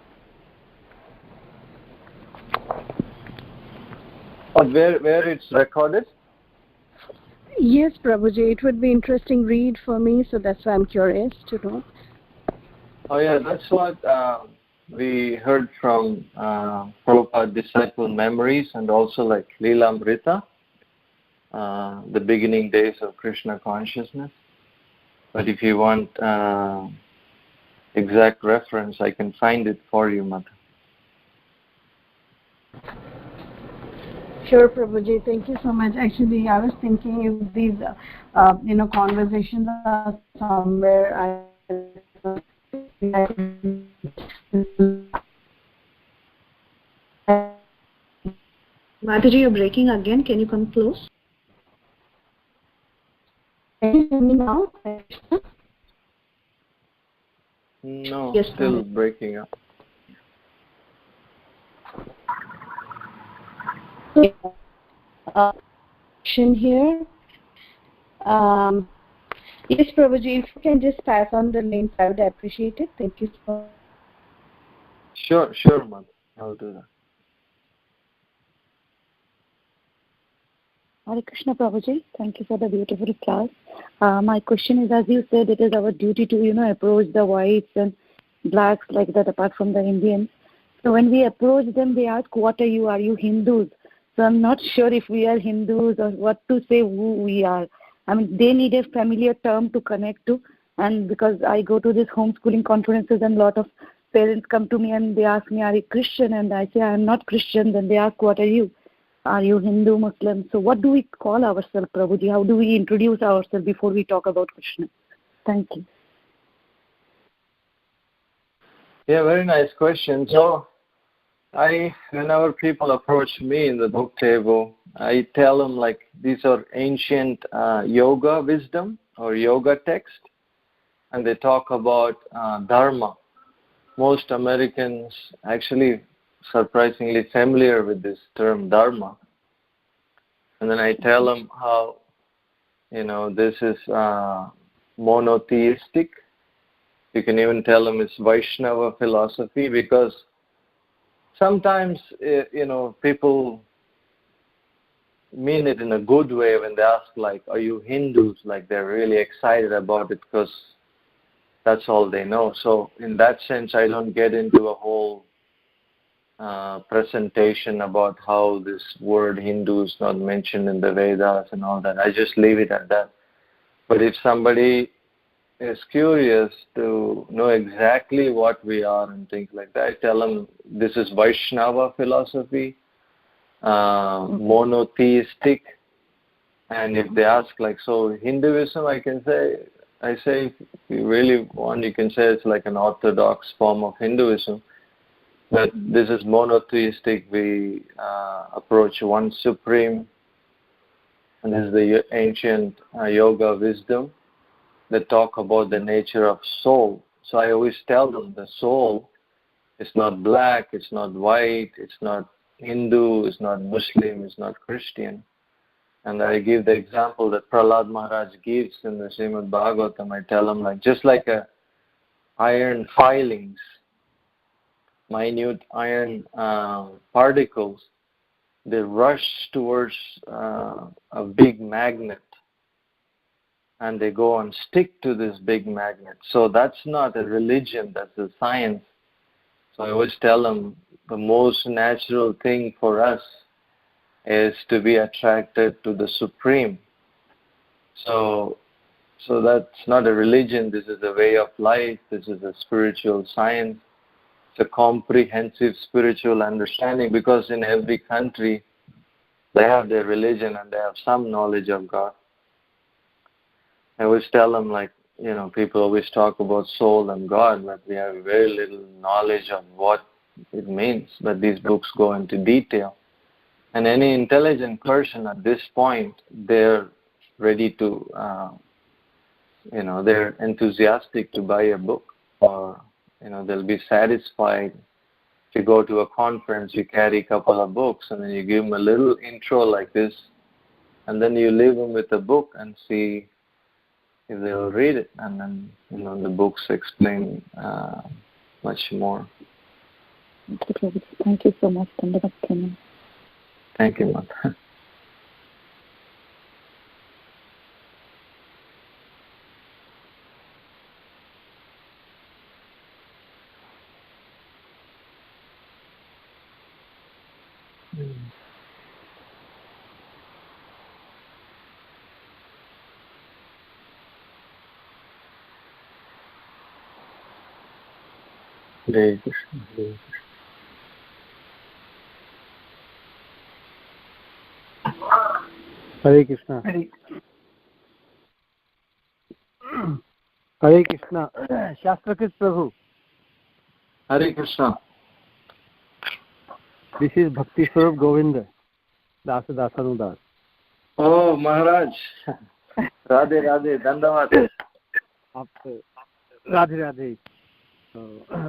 B: where it's recorded?
E: Yes, Prabhuji, it would be interesting read for me, so that's why I'm curious to know.
B: Oh yeah, that's what we heard from Prabhupada disciple memories, and also like Leela Amrita, the beginning days of Krishna consciousness. But if you want exact reference, I can find it for you, Mother.
E: Sure, Prabhuji. Thank you so much. Actually, I was thinking if these, conversations are somewhere
C: Mataji, you're breaking again. Can you come close?
E: Can you hear me now?
B: No,
C: yes,
B: still breaking up.
E: Question here. Yes, Prabhuji, if you can just pass on the link, I would appreciate it. Thank you so much.
B: Sure, Mother. I'll do that.
F: Hare Krishna, Prabhuji. Thank you for the beautiful class. My question is, as you said, it is our duty to, approach the whites and blacks like that, apart from the Indians. So when we approach them, they ask, what are you? Are you Hindus? So I'm not sure if we are Hindus or what to say who we are. I mean, they need a familiar term to connect to. And because I go to these homeschooling conferences and a lot of parents come to me and they ask me, are you Christian? And I say, I am not Christian. Then they ask, what are you? Are you Hindu, Muslim? So what do we call ourselves, Prabhuji? How do we introduce ourselves before we talk about Krishna? Thank you.
B: Yeah, very nice question. So, whenever people approach me in the book table, I tell them like these are ancient yoga wisdom or yoga text, and they talk about dharma. Most Americans actually surprisingly familiar with this term dharma. And then I tell them how, this is monotheistic. You can even tell them it's Vaishnava philosophy, because sometimes, people mean it in a good way when they ask, like, are you Hindus? Like, they're really excited about it because that's all they know. So in that sense, I don't get into a whole presentation about how this word Hindu is not mentioned in the Vedas and all that. I just leave it at that. But if somebody is curious to know exactly what we are and things like that, I tell them this is Vaishnava philosophy, monotheistic. And if they ask, like, so Hinduism, I say, if you really want, you can say it's like an orthodox form of Hinduism. But this is monotheistic. We approach one supreme, and this is the ancient yoga wisdom that talk about the nature of soul. So I always tell them the soul is not black, it's not white, it's not Hindu, it's not Muslim, it's not Christian. And I give the example that Prahlad Maharaj gives in the Srimad Bhagavatam. I tell them, like, just like a iron filings, minute iron particles, they rush towards a big magnet, and they go and stick to this big magnet. So that's not a religion, that's a science. So I always tell them the most natural thing for us is to be attracted to the Supreme. So that's not a religion, this is a way of life, this is a spiritual science. It's a comprehensive spiritual understanding, because in every country they have their religion and they have some knowledge of God. I always tell them, like, people always talk about soul and God, but we have very little knowledge of what it means. But these books go into detail. And any intelligent person at this point, they're ready to, they're enthusiastic to buy a book, or, they'll be satisfied. If you go to a conference, you carry a couple of books, and then you give them a little intro like this, and then you leave them with a book and see if they'll read it. And then, the books explain much more.
F: Thank you so much.
B: Thank you, Mother. Hare Krishna.
G: Hare Krishna. Hare Krishna. Shastrakrit Prabhu.
B: Hare Krishna.
G: This is Bhakti Swarup Govinda. Dasa Dasanudas.
B: Oh, Maharaj. Radhe Radhe. Dandavad.
G: Radhe Radhe.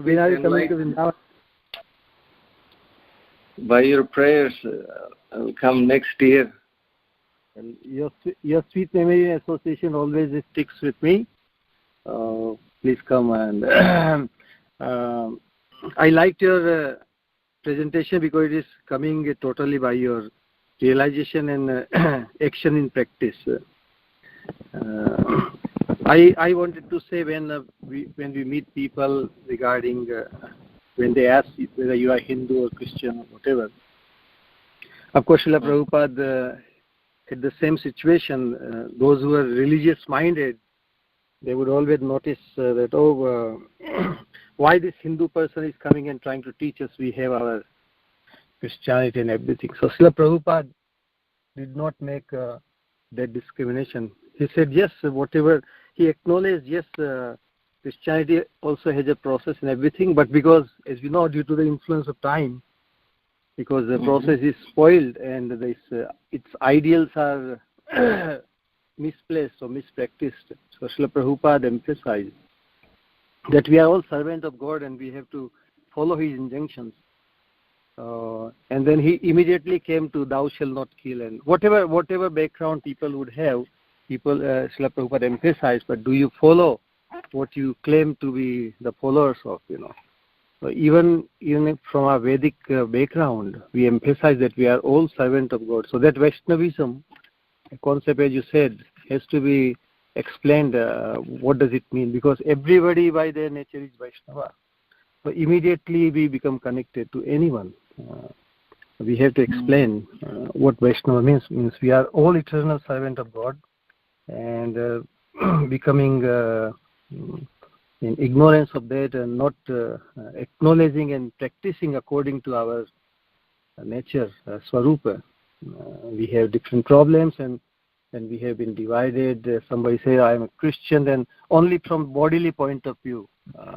G: When are you coming to Vrindavan?
B: By your prayers, I'll come next year.
G: And your sweet memory association always sticks with me. Please come. And I liked your presentation because it is coming totally by your realization and action in practice. I wanted to say when we meet people regarding when they ask whether you are Hindu or Christian or whatever. Of course, Srila Prabhupada had the same situation. Those who are religious minded, they would always notice that why this Hindu person is coming and trying to teach us we have our Christianity and everything. So Srila Prabhupada did not make that discrimination. He said yes, whatever. He acknowledged yes, Christianity also has a process and everything, but because, as we know, due to the influence of time, because the process is spoiled and its ideals are misplaced or mispracticed. So Srila Prabhupada emphasized that we are all servants of God and we have to follow His injunctions. And then he immediately came to thou shalt not kill, and whatever background people would have, Srila Prabhupada emphasized, but do you follow what you claim to be the followers of, So even from our Vedic background, we emphasize that we are all servants of God. So that Vaishnavism, a concept, as you said, has to be explained. What does it mean? Because everybody by their nature is Vaishnava. So immediately we become connected to anyone. We have to explain what Vaishnava means. Means we are all eternal servants of God, and becoming in ignorance of that and not acknowledging and practicing according to our nature, Swarupa. We have different problems and we have been divided. Somebody say I am a Christian, then only from bodily point of view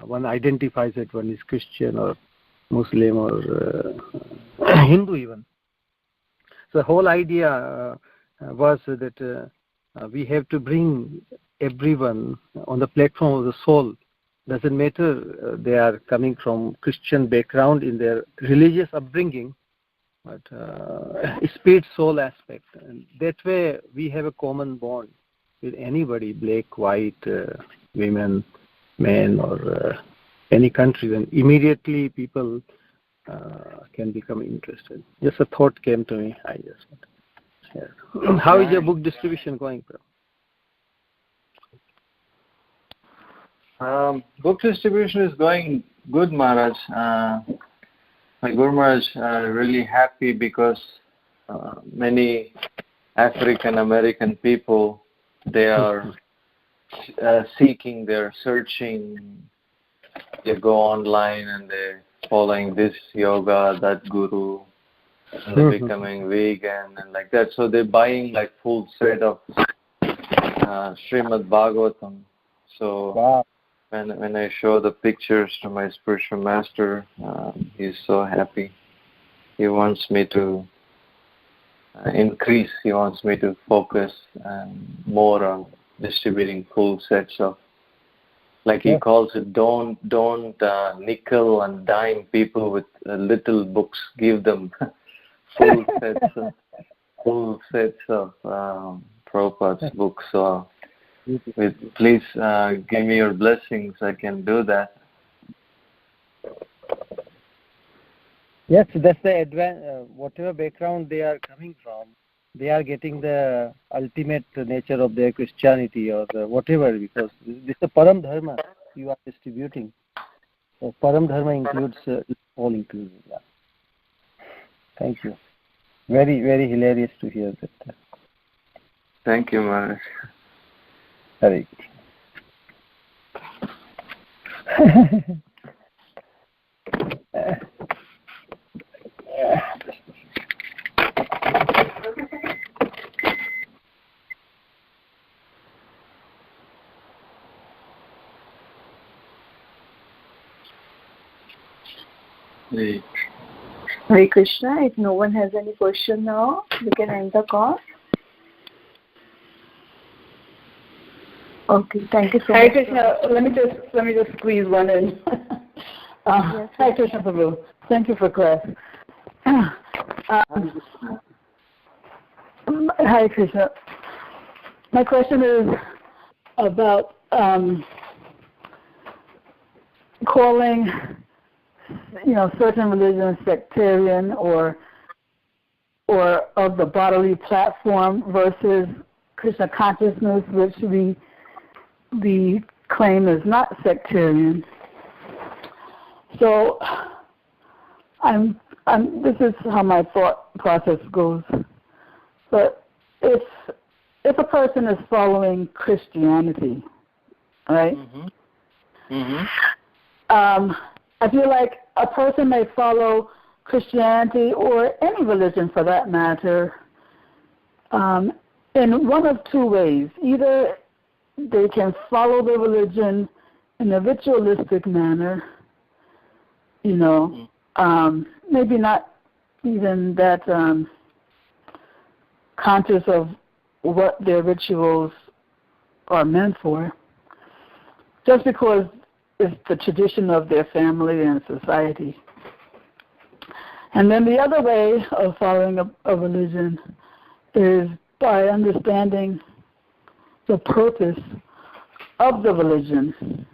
G: one identifies that one is Christian or Muslim or Hindu even. So the whole idea was that we have to bring everyone on the platform of the soul. Doesn't matter they are coming from Christian background in their religious upbringing, but spirit soul aspect. And that way we have a common bond with anybody, black, white, women, men, or any country. Then immediately people can become interested. Just a thought came to me. I just want to share. How is your book distribution going, bro?
B: Book distribution is going good, Maharaj. My Guru Maharaj are really happy because many African American people, they are seeking, they're searching, they go online and they're following this yoga, that guru, and they're becoming vegan and like that. So they're buying like full set of Srimad Bhagavatam. So
G: wow.
B: When I show the pictures to my spiritual master, he's so happy. He wants me to increase. He wants me to focus more on distributing full sets of, like he calls it, don't nickel and dime people with little books. Give them full sets of Prabhupada's books. So please give me your blessings. I can do that.
G: Yes, that's the whatever background they are coming from, they are getting the ultimate nature of their Christianity or whatever, because this is the Param Dharma you are distributing. So Param Dharma includes all inclusive. Yeah. Thank you. Very, very hilarious to hear that.
B: Thank you, Maharaj.
G: Hare
A: Hare Krishna. If no one has any question now, we can end the call. Okay, thank you so much.
H: Hare Krishna. Let me just squeeze one in.
A: Yes,
H: Hare Krishna Prabhu. Thank you for class. Hare Krishna. My question is about calling, certain religions sectarian or of the bodily platform versus Krishna consciousness, which we claim is not sectarian. So this is how my thought process goes. But if a person is following Christianity, right? I feel like a person may follow Christianity or any religion for that matter in one of two ways. Either they can follow the religion in a ritualistic manner, maybe not even that conscious of what their rituals are meant for, just because it's the tradition of their family and society. And then the other way of following a religion is by understanding the purpose of the religion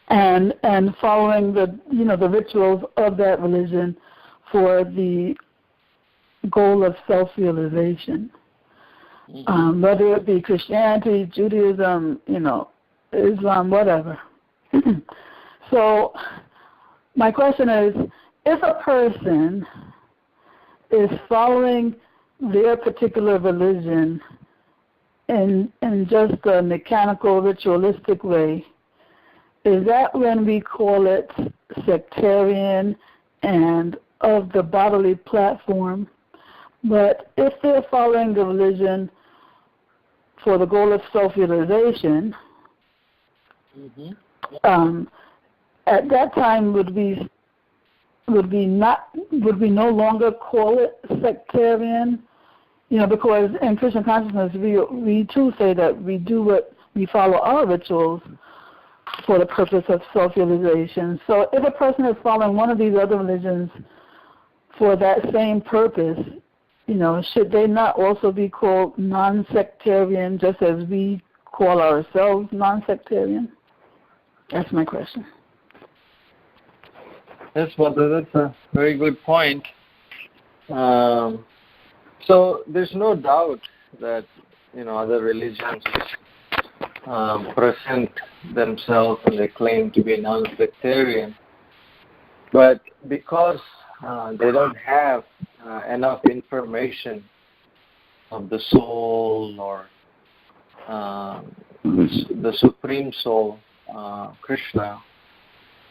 H: and following the rituals of that religion for the goal of self-realization, whether it be Christianity, Judaism, Islam, whatever. So my question is, if a person is following their particular religion in just a mechanical, ritualistic way, is that when we call it sectarian and of the bodily platform? But if they're following the religion for the goal of self-realization, at that time would we no longer call it sectarian? Because in Krishna consciousness we too say that we follow our rituals for the purpose of self-realization. So if a person is following one of these other religions for that same purpose, should they not also be called non-sectarian, just as we call ourselves non-sectarian? That's my question.
B: Yes, Mother, that's a very good point. So there's no doubt that other religions present themselves and they claim to be non-sectarian, but because they don't have enough information of the soul or the Supreme Soul, Krishna,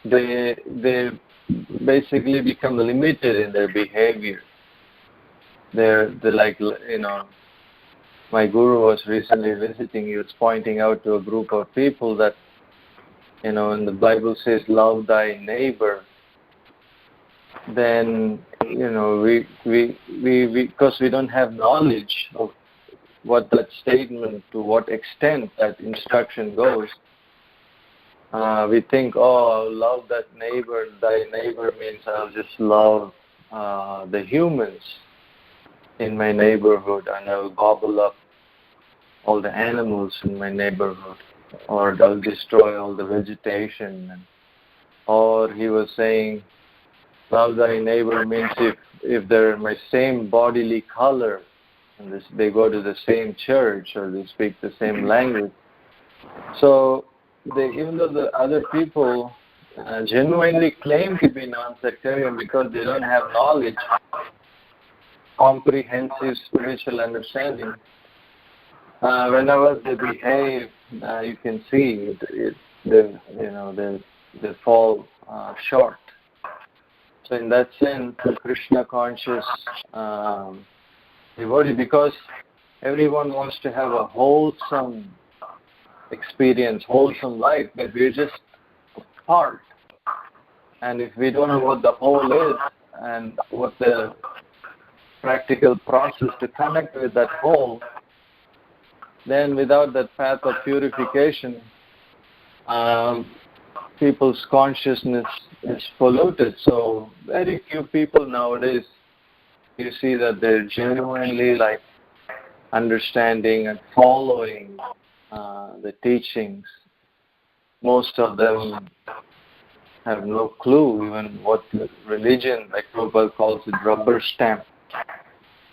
B: they basically become limited in their behavior. They're like, my guru was recently visiting. He was pointing out to a group of people that, and the Bible says, love thy neighbor. Then, we because we don't have knowledge of what that statement, to what extent that instruction goes, we think, love that neighbor. Thy neighbor means I'll just love the humans in my neighborhood, and I'll gobble up all the animals in my neighborhood, or I'll destroy all the vegetation. Or he was saying, love thy neighbor means if they're my same bodily color, and they go to the same church, or they speak the same language. So even though the other people genuinely claim to be non-sectarian because they don't have knowledge, comprehensive spiritual understanding, whenever they behave, you can see they fall short. So in that sense, the Krishna conscious devotee, because everyone wants to have a wholesome experience, wholesome life, but we're just part. And if we don't know what the whole is and what the practical process to connect with that whole, then without that path of purification, people's consciousness is polluted. So very few people nowadays, you see that they're genuinely like understanding and following the teachings. Most of them have no clue even what the religion, like Prabhupada calls it, rubber stamp.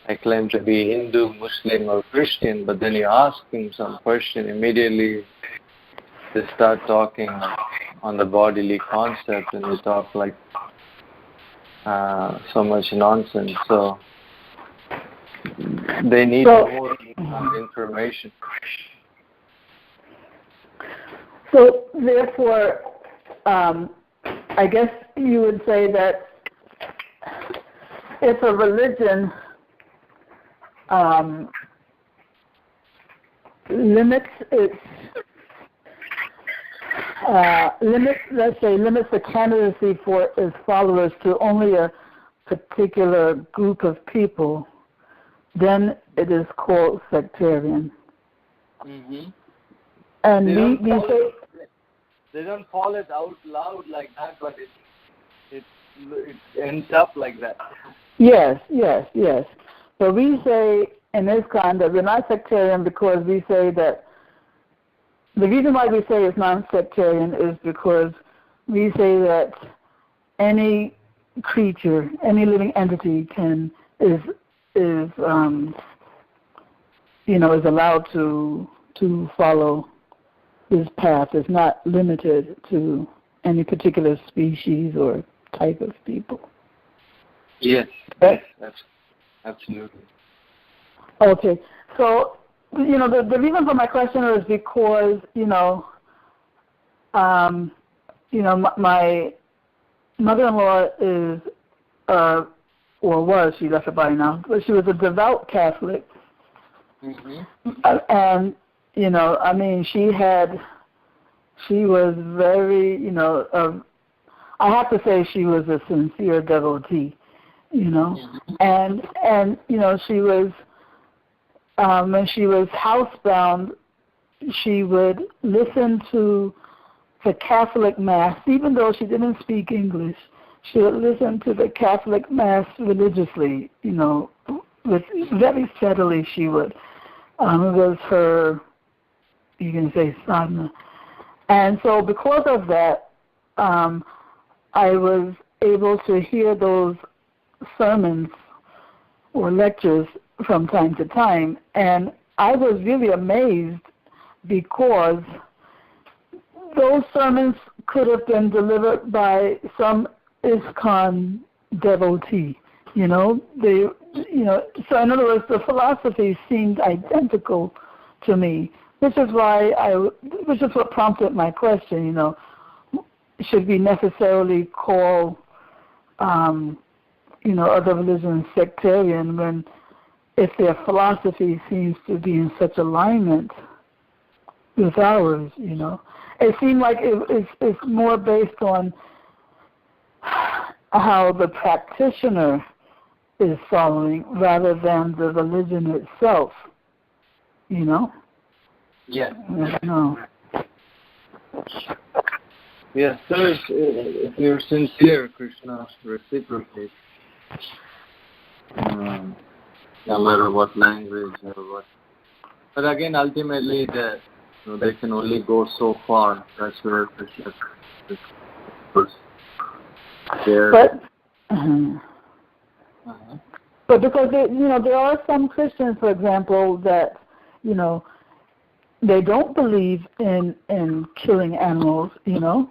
B: I claim to be Hindu, Muslim or Christian, but then you ask him some question, immediately they start talking on the bodily concept, and they talk like so much nonsense. So they need more information.
H: So therefore, I guess you would say that if a religion limits the candidacy for its followers to only a particular group of people, then it is called sectarian.
B: Mm-hmm.
H: And
B: they don't call it out loud like that, but it ends up like that.
H: Yes. So we say in this conduct, we're not sectarian because we say that the reason why we say it's non-sectarian is because we say that any creature, any living entity is allowed to follow this path. Is not limited to any particular species or type of people.
B: Yes, absolutely.
H: Okay, so the reason for my question is because my mother-in-law is or was, she left her body now, but she was a devout Catholic.
B: Mm-hmm.
H: And she was very, I have to say she was a sincere devotee, and she was, when she was housebound, she would listen to the Catholic Mass, even though she didn't speak English. She would listen to the Catholic Mass religiously, with very steadily she would. It was her, you can say, sadhana. And so because of that, I was able to hear those sermons or lectures from time to time, and I was really amazed because those sermons could have been delivered by some ISKCON devotee, so in other words, the philosophy seemed identical to me, which is what prompted my question, should we necessarily call, other religions sectarian when, if their philosophy seems to be in such alignment with ours, It seemed like it's more based on how the practitioner is following rather than the religion itself,
B: Yeah.
H: I don't know.
B: Yes, sir. If you're sincere, Krishna reciprocates. No matter what language or what. But again, ultimately, they can only go so far. That's where Krishna is there.
H: But because there are some Christians, for example, that they don't believe in killing animals. In other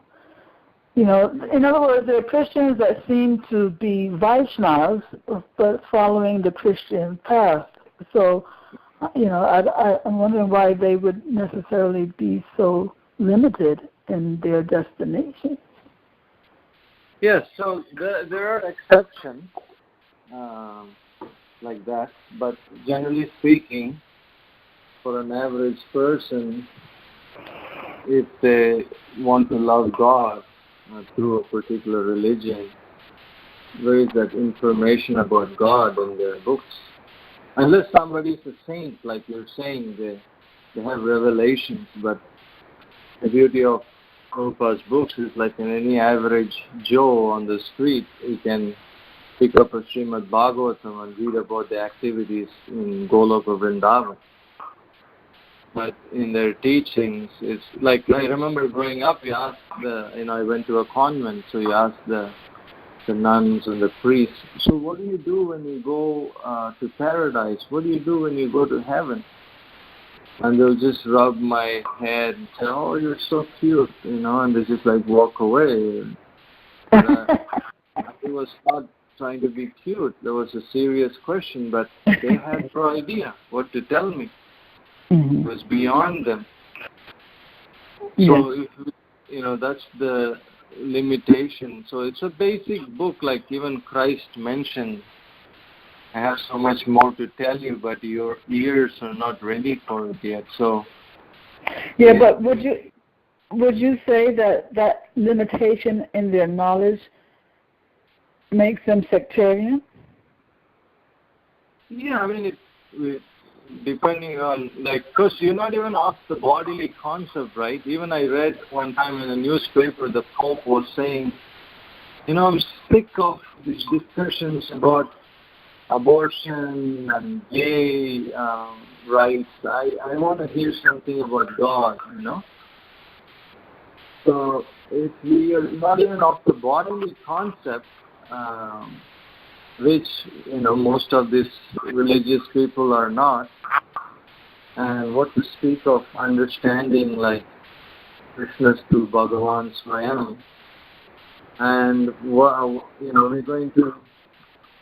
H: words, there are Christians that seem to be Vaishnavas, but following the Christian path. So, I'm wondering why they would necessarily be so limited in their destination.
B: Yes, so there are exceptions like that, but generally speaking, for an average person, if they want to love God, through a particular religion, where is that information about God in their books? Unless somebody is a saint, like you're saying, they have revelations, but the beauty of Prabhupada's books is like in any average Joe on the street, he can pick up a Srimad Bhagavatam and read about the activities in Goloka Vrindavan. But in their teachings, it's like, I remember growing up, you asked I went to a convent, so you asked the nuns and the priests, so what do you do when you go to paradise? What do you do when you go to heaven? And they'll just rub my head and say, oh, you're so cute, and they just like walk away. It was not trying to be cute. There was a serious question, but they had no idea what to tell me. It was beyond them. So, that's the limitation. So it's a basic book, like even Christ mentioned, I have so much more to tell you, but your ears are not ready for it yet. So
H: but would you say that limitation in their knowledge makes them sectarian?
B: Yeah, I mean, it depending on, because you're not even off the bodily concept, right? Even I read one time in a newspaper, the Pope was saying, I'm sick of these discussions about abortion and gay rights. I want to hear something about God, So if we are not even off the bodily concept, which, most of these religious people are not, and what to speak of understanding like Krishna's to Bhagavan Swayam, and we're going to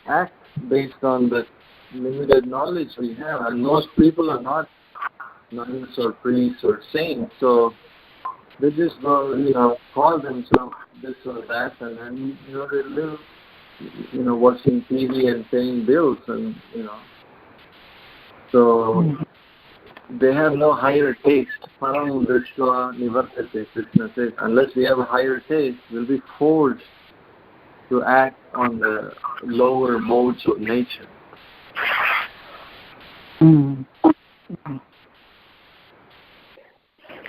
B: act based on the limited knowledge we have, and most people are not nuns or priests or saints, so they just go, call themselves this or that, and then they live, watching TV and paying bills, and so they have no higher taste. Param Drishva Nivartate, Krishna says, unless we have a higher taste, we'll be forced to act on the lower modes of nature.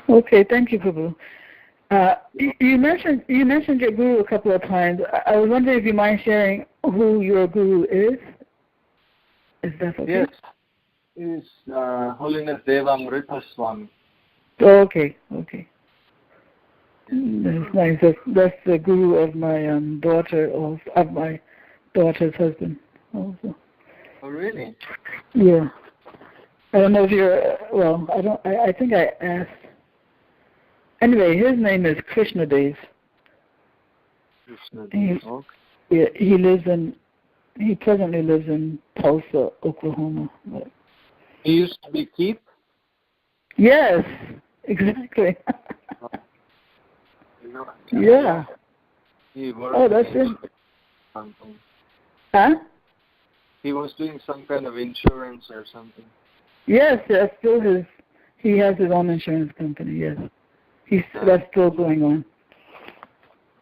H: Okay, thank you, Prabhu. You mentioned your guru a couple of times. I was wondering if you mind sharing who your guru is. Is that okay?
B: Yes, it's Holiness Devamrita Swami.
H: Oh, okay. That's nice. That's the guru of my daughter, of my daughter's husband also.
B: Oh, really?
H: Yeah. I don't know if you're, I think I asked. Anyway, his name is Krishna Dev.
B: Okay.
H: Yeah, he presently lives in Tulsa, Oklahoma. But
B: He used to be Keith?
H: yes, exactly. Yeah.
B: He worked
H: that's it.
B: something.
H: Huh?
B: He was doing some kind of insurance or something.
H: Yes, that's still his. He has his own insurance company. Yes, that's still going on.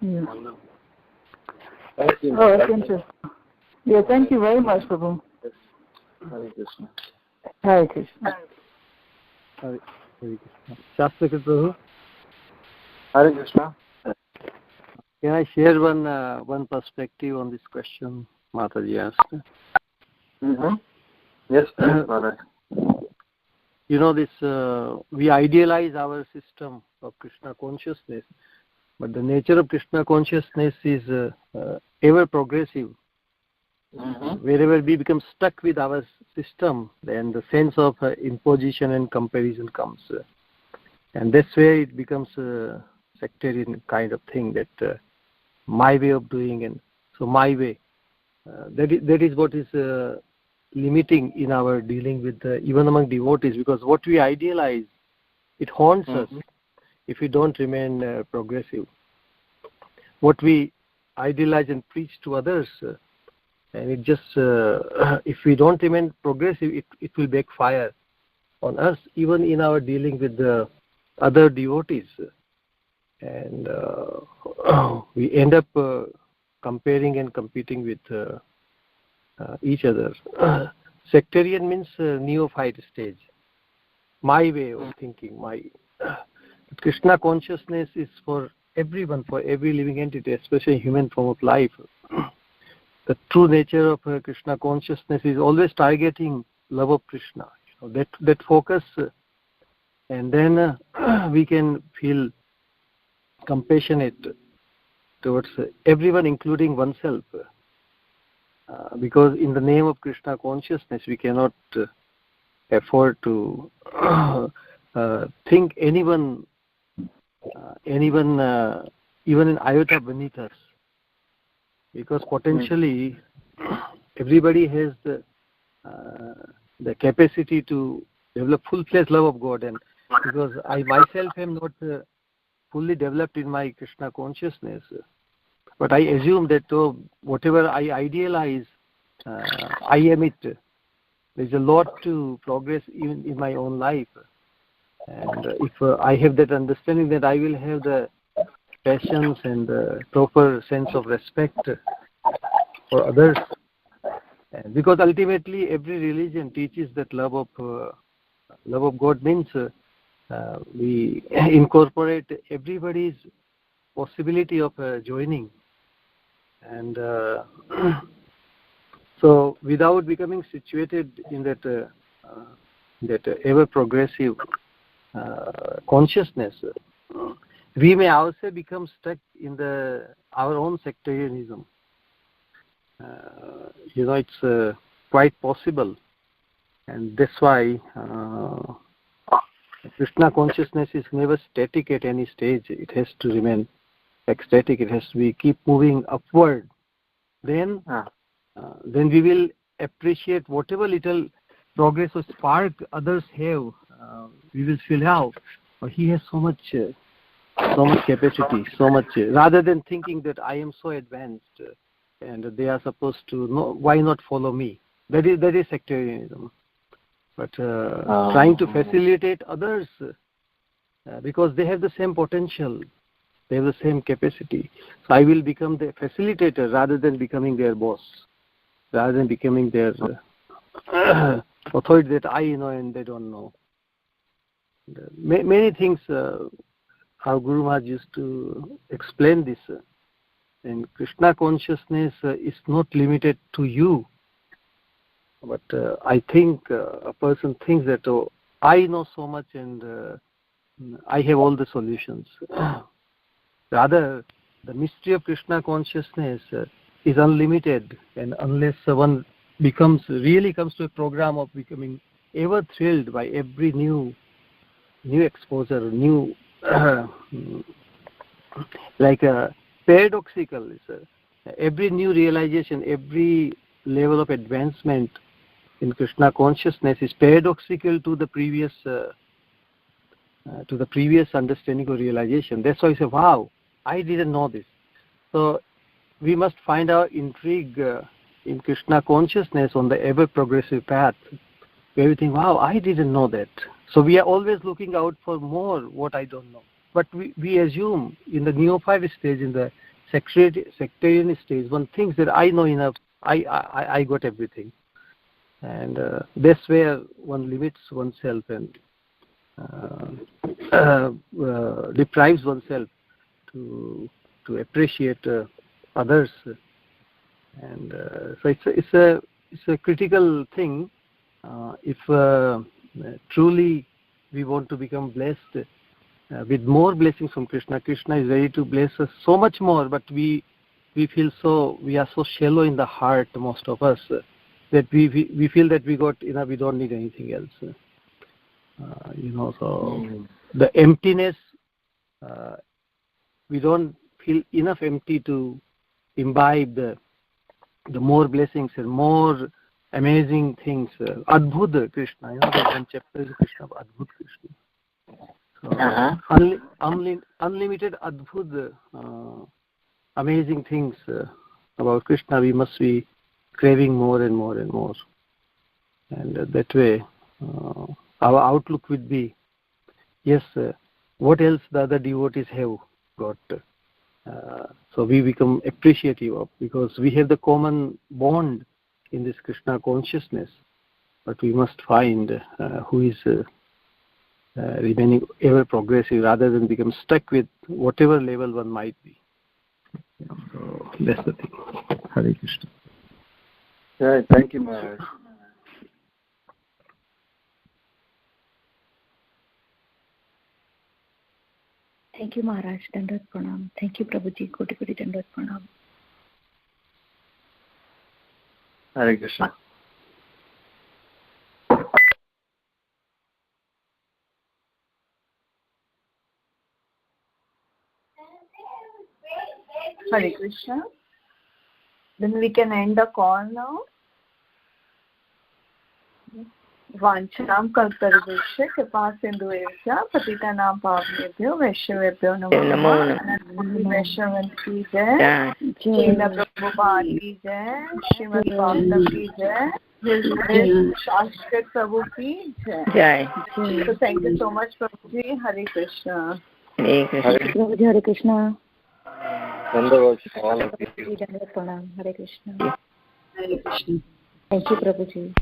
H: Yeah.
B: Thank you.
H: Oh, that's interesting. Yeah, thank you very much, Prabhu.
B: Hare Krishna.
H: Hare Krishna.
G: Hare Krishna. Shastakrit Prabhu.
B: Hare Krishna.
G: Can I share one perspective on this question Mataji asked?
B: Yes, please, Maharaj.
G: We idealize our system of Krishna consciousness, but the nature of Krishna consciousness is ever progressive. Wherever we become stuck with our system, then the sense of imposition and comparison comes. And that's where it becomes a sectarian kind of thing, that my way of doing, and so my way. That is what is limiting in our dealing with even among devotees, because what we idealize, it haunts us if we don't remain progressive. What we idealize and preach to others, and it just if we don't remain progressive, it will backfire on us, even in our dealing with the other devotees. and we end up comparing and competing with each other. Sectarian means neophyte stage. My way of thinking, Krishna consciousness is for everyone, for every living entity, especially human form of life. The true nature of Krishna consciousness is always targeting love of Krishna. That focus, and then we can feel compassionate towards everyone, including oneself. Because in the name of Krishna consciousness, we cannot afford to think anyone even an iota beneath us, because potentially everybody has the capacity to develop full-fledged love of God, and because I myself am not fully developed in my Krishna consciousness, but I assume that whatever I idealize, I am it. There's a lot to progress even in my own life, and if I have that understanding, that I will have the passions and the proper sense of respect for others. And because ultimately every religion teaches that love of God means we incorporate everybody's possibility of joining, and so without becoming situated in that ever progressive consciousness, we may also become stuck in our own sectarianism. It's quite possible, and that's why Krishna consciousness is never static at any stage. It has to remain ecstatic. It has to keep moving upward. Then we will appreciate whatever little progress or spark others have. We will feel how he has so much capacity, so much. Rather than thinking that I am so advanced and they are supposed to know, why not follow me? That is sectarianism. But trying to facilitate others because they have the same potential, they have the same capacity. So I will become the facilitator rather than becoming their boss, rather than becoming their authority that I know and they don't know. Many things our Guru Maharaj used to explain this. And Krishna consciousness is not limited to you. But I think a person thinks that, I know so much and I have all the solutions. Rather, the mystery of Krishna consciousness is unlimited, and unless one really comes to a program of becoming ever thrilled by every new exposure, new like paradoxical. Every new realization, every level of advancement in Krishna consciousness is paradoxical to the previous understanding or realization. That's why I say, wow, I didn't know this. So we must find our intrigue in Krishna consciousness on the ever progressive path, where we think, wow, I didn't know that. So we are always looking out for more what I don't know. But we assume in the neophyte stage, in the sectarian stage, one thinks that I know enough, I got everything. And that's where one limits oneself and deprives oneself to appreciate others. And so it's a critical thing. If truly we want to become blessed with more blessings from Krishna, Krishna is ready to bless us so much more, but we feel we are so shallow in the heart, most of us, that we feel that we got enough, we don't need anything else. So the emptiness, we don't feel enough empty to imbibe the more blessings and more amazing things. Adbhut Krishna, that one chapter is Krishna, Adbhut Krishna. So unlimited Adbhut, amazing things about Krishna, we must be craving more and more and more. And that way, our outlook would be, yes, what else the other devotees have? got. So we become appreciative of, because we have the common bond in this Krishna consciousness, but we must find who is remaining ever progressive rather than become stuck with whatever level one might be. So that's the thing. Hare Krishna.
B: Yeah, thank you, Maharaj.
F: Thank you, Maharaj. Dandat Pranam. Thank you, Prabhuji. Koti Koti Dandat Pranam.
B: Hare Krishna.
A: Hare Krishna. Then we can end the call now. Vancham kalparveshe kripa sindhuevcha patitanam pavnebhyo vaishnavebhyo namo namah. Vaishnavan ki jai, Srila Prabhupada ki jai, Srimad Bhagavatam ki jai, His Grace Shashkat Prabhu ki jai. So thank you so much, Prabhuji. Hare Krishna.
D: Hare Krishna.
F: Prabhuji, Hare Krishna.
B: Dandavad to all of you.
F: Dandat Pranam. Hare Krishna.
C: Hare Krishna.
F: Thank you, Prabhuji.